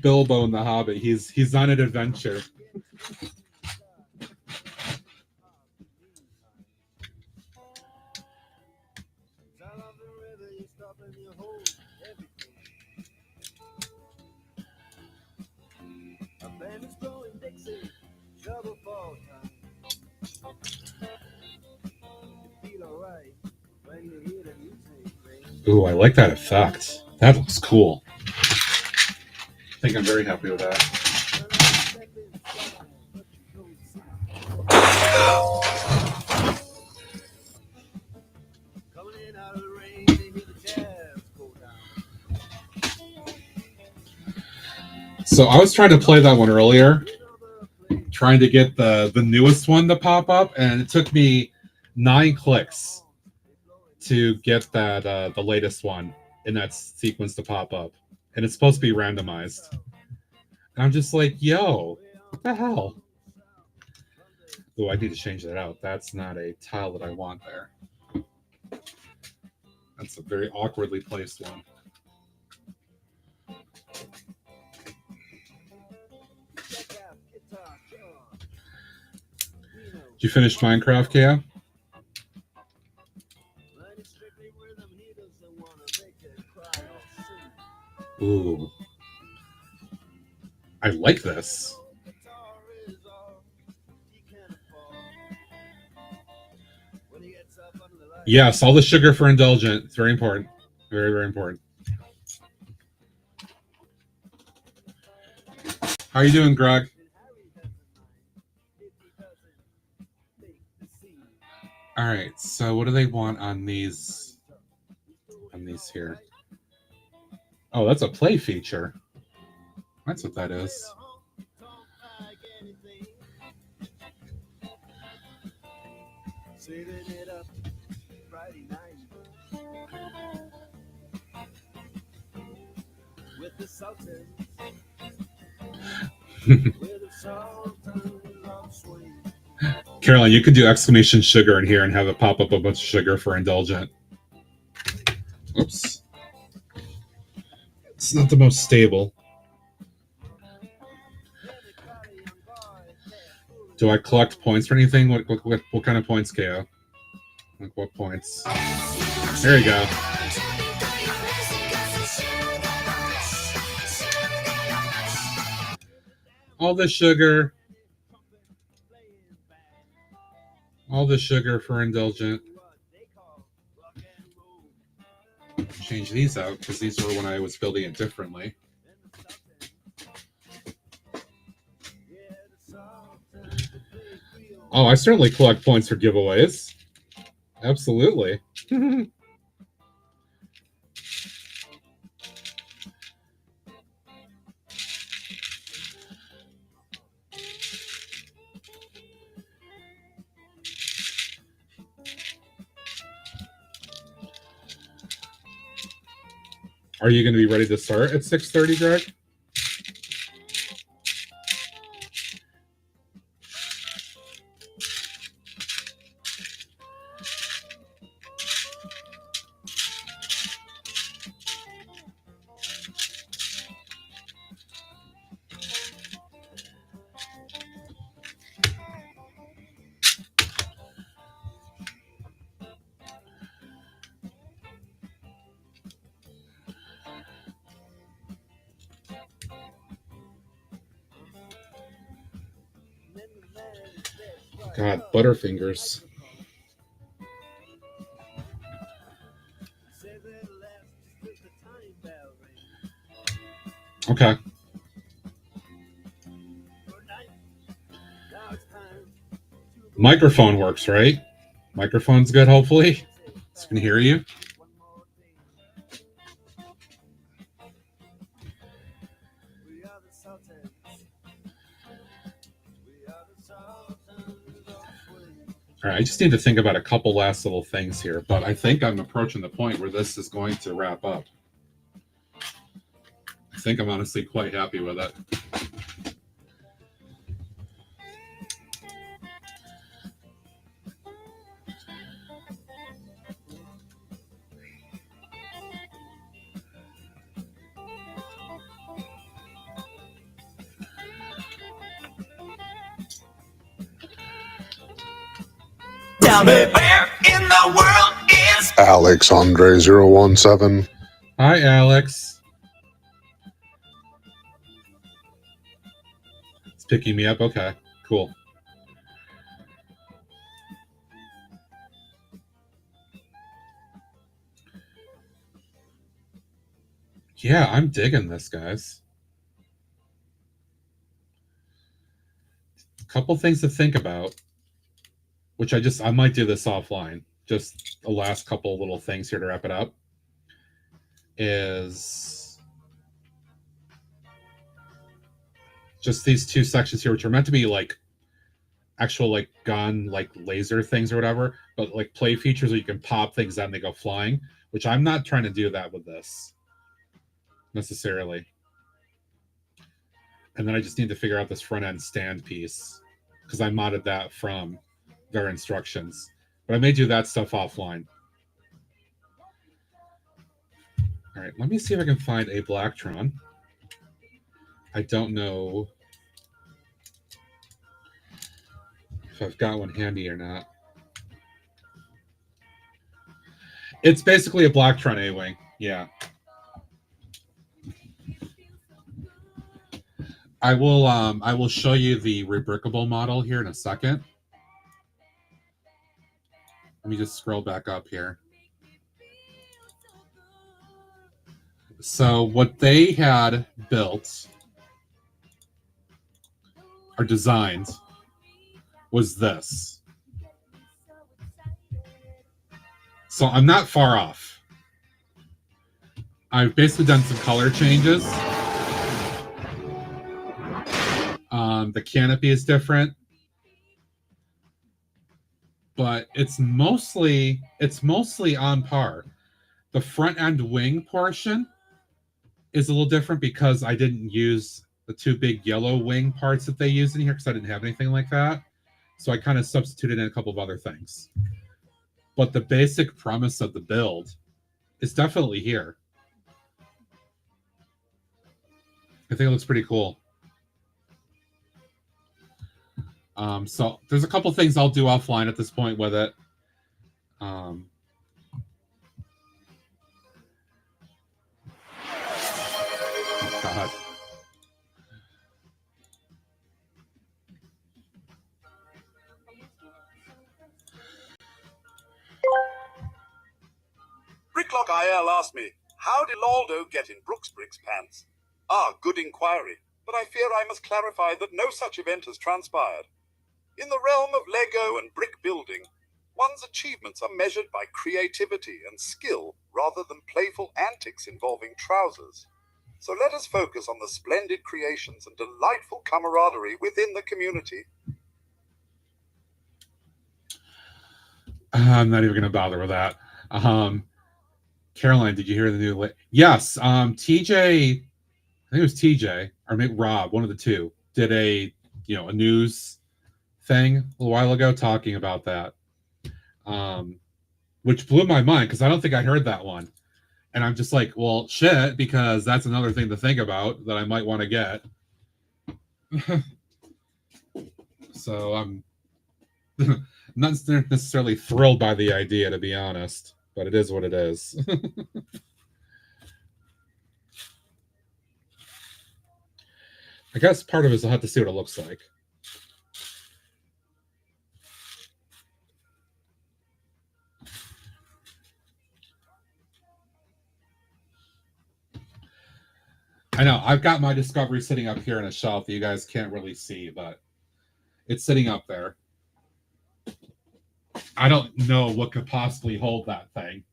G: Bilbo in The Hobbit. He's on an adventure. Ooh, I like that effect. That looks cool. I think I'm very happy with that. So I was trying to play that one earlier, trying to get the newest one to pop up, and it took me 9 clicks to get that the latest one in that sequence to pop up, and it's supposed to be randomized. And I'm just like, yo, what the hell? Oh, I need to change that out. That's not a tile that I want there. That's a very awkwardly placed one. Did you finish Minecraft, Kaya? Ooh. I like this. Yes, all the sugar for indulgent. It's very important. Very, very important. How are you doing, Greg? All right, so what do they want on these here? Oh, that's a play feature. That's what that is. Caroline, you could do exclamation sugar in here and have it pop up a bunch of sugar for indulgent. Oops. It's not the most stable. Do I collect points for anything? What kind of points, KO? Like what points? There you go. All the sugar. All the sugar for indulgent. Change these out because these were when I was building it differently. Oh, I certainly collect points for giveaways. Absolutely. Are you going to be ready to start at 6:30, Greg? God, Butterfingers. Okay. Microphone works, right? Microphone's good, hopefully. So can hear you. All right, I just need to think about a couple last little things here, but I think I'm approaching the point where this is going to wrap up. I think I'm honestly quite happy with it.
A: Tell me where in the world is
D: Alexandre017.
G: Hi, Alex. It's picking me up. Okay, cool. Yeah, I'm digging this, guys. A couple things to think about, which I might do this offline. Just the last couple little things here to wrap it up is just these two sections here, which are meant to be like actual like gun, like laser things or whatever, but like play features where you can pop things out and they go flying, which I'm not trying to do that with this necessarily. And then I just need to figure out this front end stand piece because I modded that from their instructions. But I may do that stuff offline. All right, let me see if I can find a Blacktron. I don't know if I've got one handy or not. It's basically a Blacktron A-Wing, yeah. I will show you the Rebrickable model here in a second. Let me just scroll back up here. So what they had built or designed was this. So I'm not far off. I've basically done some color changes. The canopy is different, but it's mostly on par. The front end wing portion is a little different because I didn't use the two big yellow wing parts that they used in here because I didn't have anything like that. So I kind of substituted in a couple of other things. But the basic premise of the build is definitely here. I think it looks pretty cool. So there's a couple things I'll do offline at this point with it. God.
I: Bricklock IL asked me, how did Laldo get in Brooksbrick's pants? Ah, good inquiry, but I fear I must clarify that no such event has transpired. In the realm of Lego and brick building, one's achievements are measured by creativity and skill rather than playful antics involving trousers. So let us focus on the splendid creations and delightful camaraderie within the community.
G: I'm not even going to bother with that. Caroline, did you hear the new? Yes, TJ. I think it was TJ or maybe Rob, one of the two, did a news thing a little while ago talking about that, which blew my mind because I don't think I heard that one, and I'm just like, well, shit, because that's another thing to think about that I might want to get. So I'm not necessarily thrilled by the idea, to be honest, but it is what it is. I guess part of it is I'll have to see what it looks like. I know, I've got my Discovery sitting up here on a shelf that you guys can't really see, but it's sitting up there. I don't know what could possibly hold that thing.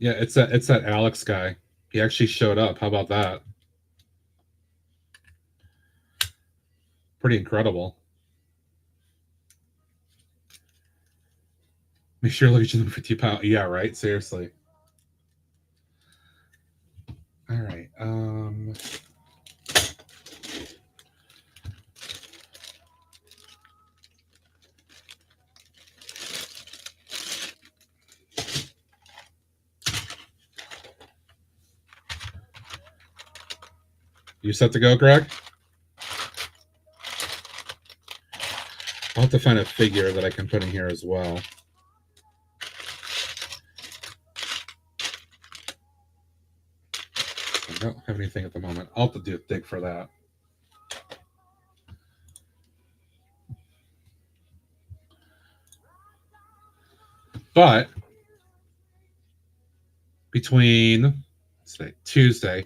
G: Yeah, it's that Alex guy. He actually showed up. How about that? Pretty incredible. Make sure you're looking at 50 pounds. Yeah, right. Seriously. All right. You set to go, Greg? I'll have to find a figure that I can put in here as well. I don't have anything at the moment. I'll have to dig for that. But between Tuesday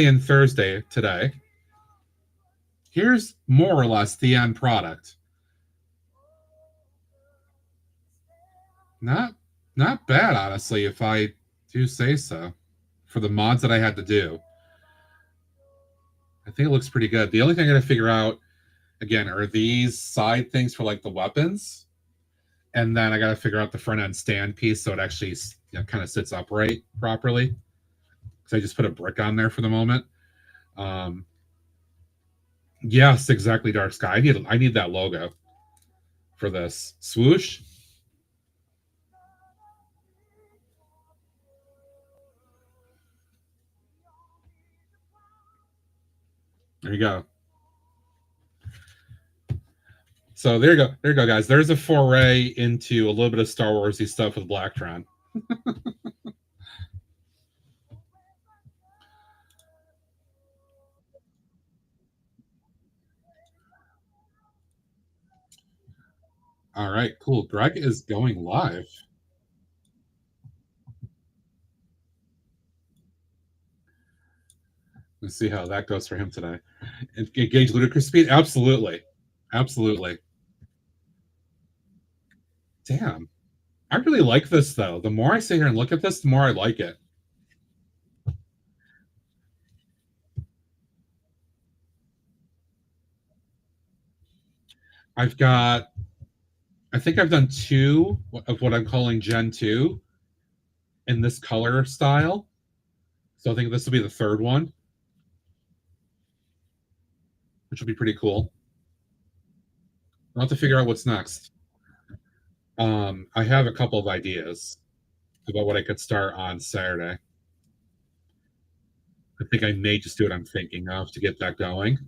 G: and Thursday today, here's more or less the end product. Not bad, honestly, if I do say so, for the mods that I had to do. I think it looks pretty good. The only thing I got to figure out, again, are these side things for like the weapons, and then I got to figure out the front end stand piece so it actually kind of sits upright properly. Because I just put a brick on there for the moment. Yes, exactly, Dark Sky. I need that logo for this swoosh. There you go. So there you go, guys. There's a foray into a little bit of Star Warsy stuff with Blacktron. All right, cool. Greg is going live. Let's see how that goes for him today. Engage ludicrous speed? Absolutely. Absolutely. Damn. I really like this, though. The more I sit here and look at this, the more I like it. I think I've done 2 of what I'm calling Gen 2 in this color style. So I think this will be the 3rd one, which will be pretty cool. I'll have to figure out what's next. I have a couple of ideas about what I could start on Saturday. I think I may just do what I'm thinking of to get that going.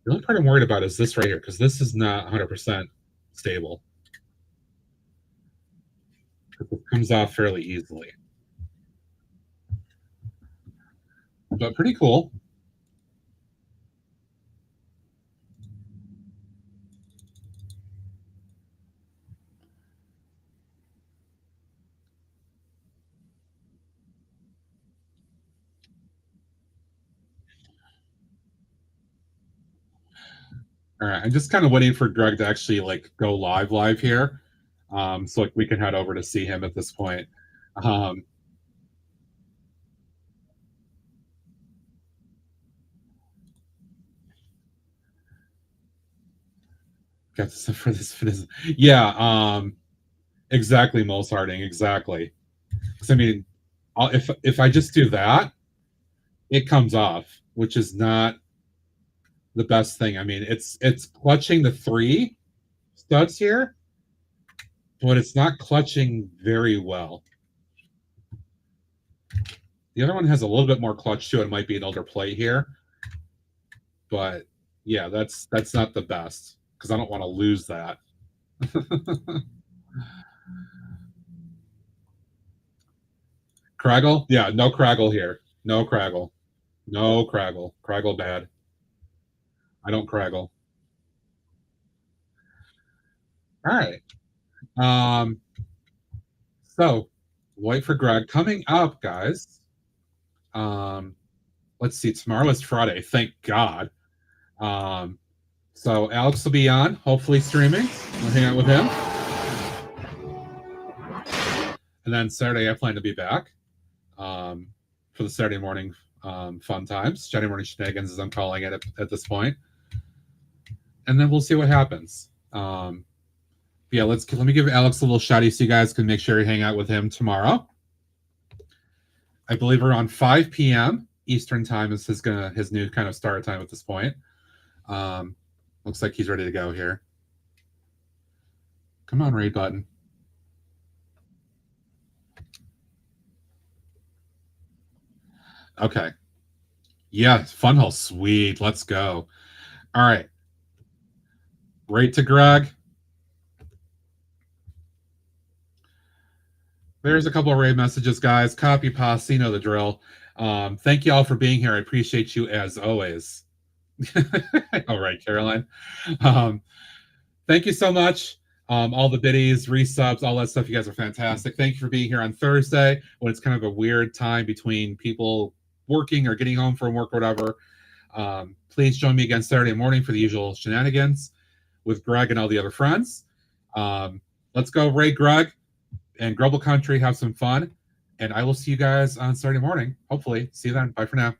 G: The only part I'm worried about is this right here, because this is not 100% stable. It comes off fairly easily. But pretty cool. All right, I'm just kind of waiting for Greg to actually like go live here, so like we can head over to see him at this point. Got this for this. Yeah, exactly, Moles Harding, exactly. Because I mean, if I just do that, it comes off, which is not the best thing. I mean, it's clutching the 3 studs here, but it's not clutching very well. The other one has a little bit more clutch to it. It might be an older plate here, but yeah, that's not the best because I don't want to lose that. Craggle? Yeah, no Craggle here. No Craggle. No Craggle. Craggle bad. I don't Craggle. All right. So wait for Greg. Coming up, guys. Let's see. Tomorrow is Friday. Thank God. So Alex will be on, hopefully streaming. We'll hang out with him. And then Saturday, I plan to be back for the Saturday morning fun times. Saturday morning shenanigans, as I'm calling it at this point. And then we'll see what happens. Yeah, let me give Alex a little shouty so you guys can make sure you hang out with him tomorrow. I believe around 5 p.m. Eastern time is his new kind of start time at this point. Looks like he's ready to go here. Come on, raid button. Okay. Yeah, Funhole, sweet. Let's go. All right. Right to Greg. There's a couple of raid messages, guys. Copy pass, you know the drill. Thank you all for being here. I appreciate you as always. All right, Caroline. thank you so much. All the biddies, resubs, all that stuff. You guys are fantastic. Thank you for being here on Thursday when it's kind of a weird time between people working or getting home from work or whatever. Please join me again Saturday morning for the usual shenanigans with Greg and all the other friends. Let's go raid Greg and Grubble Country, have some fun. And I will see you guys on Saturday morning. Hopefully. See you then. Bye for now.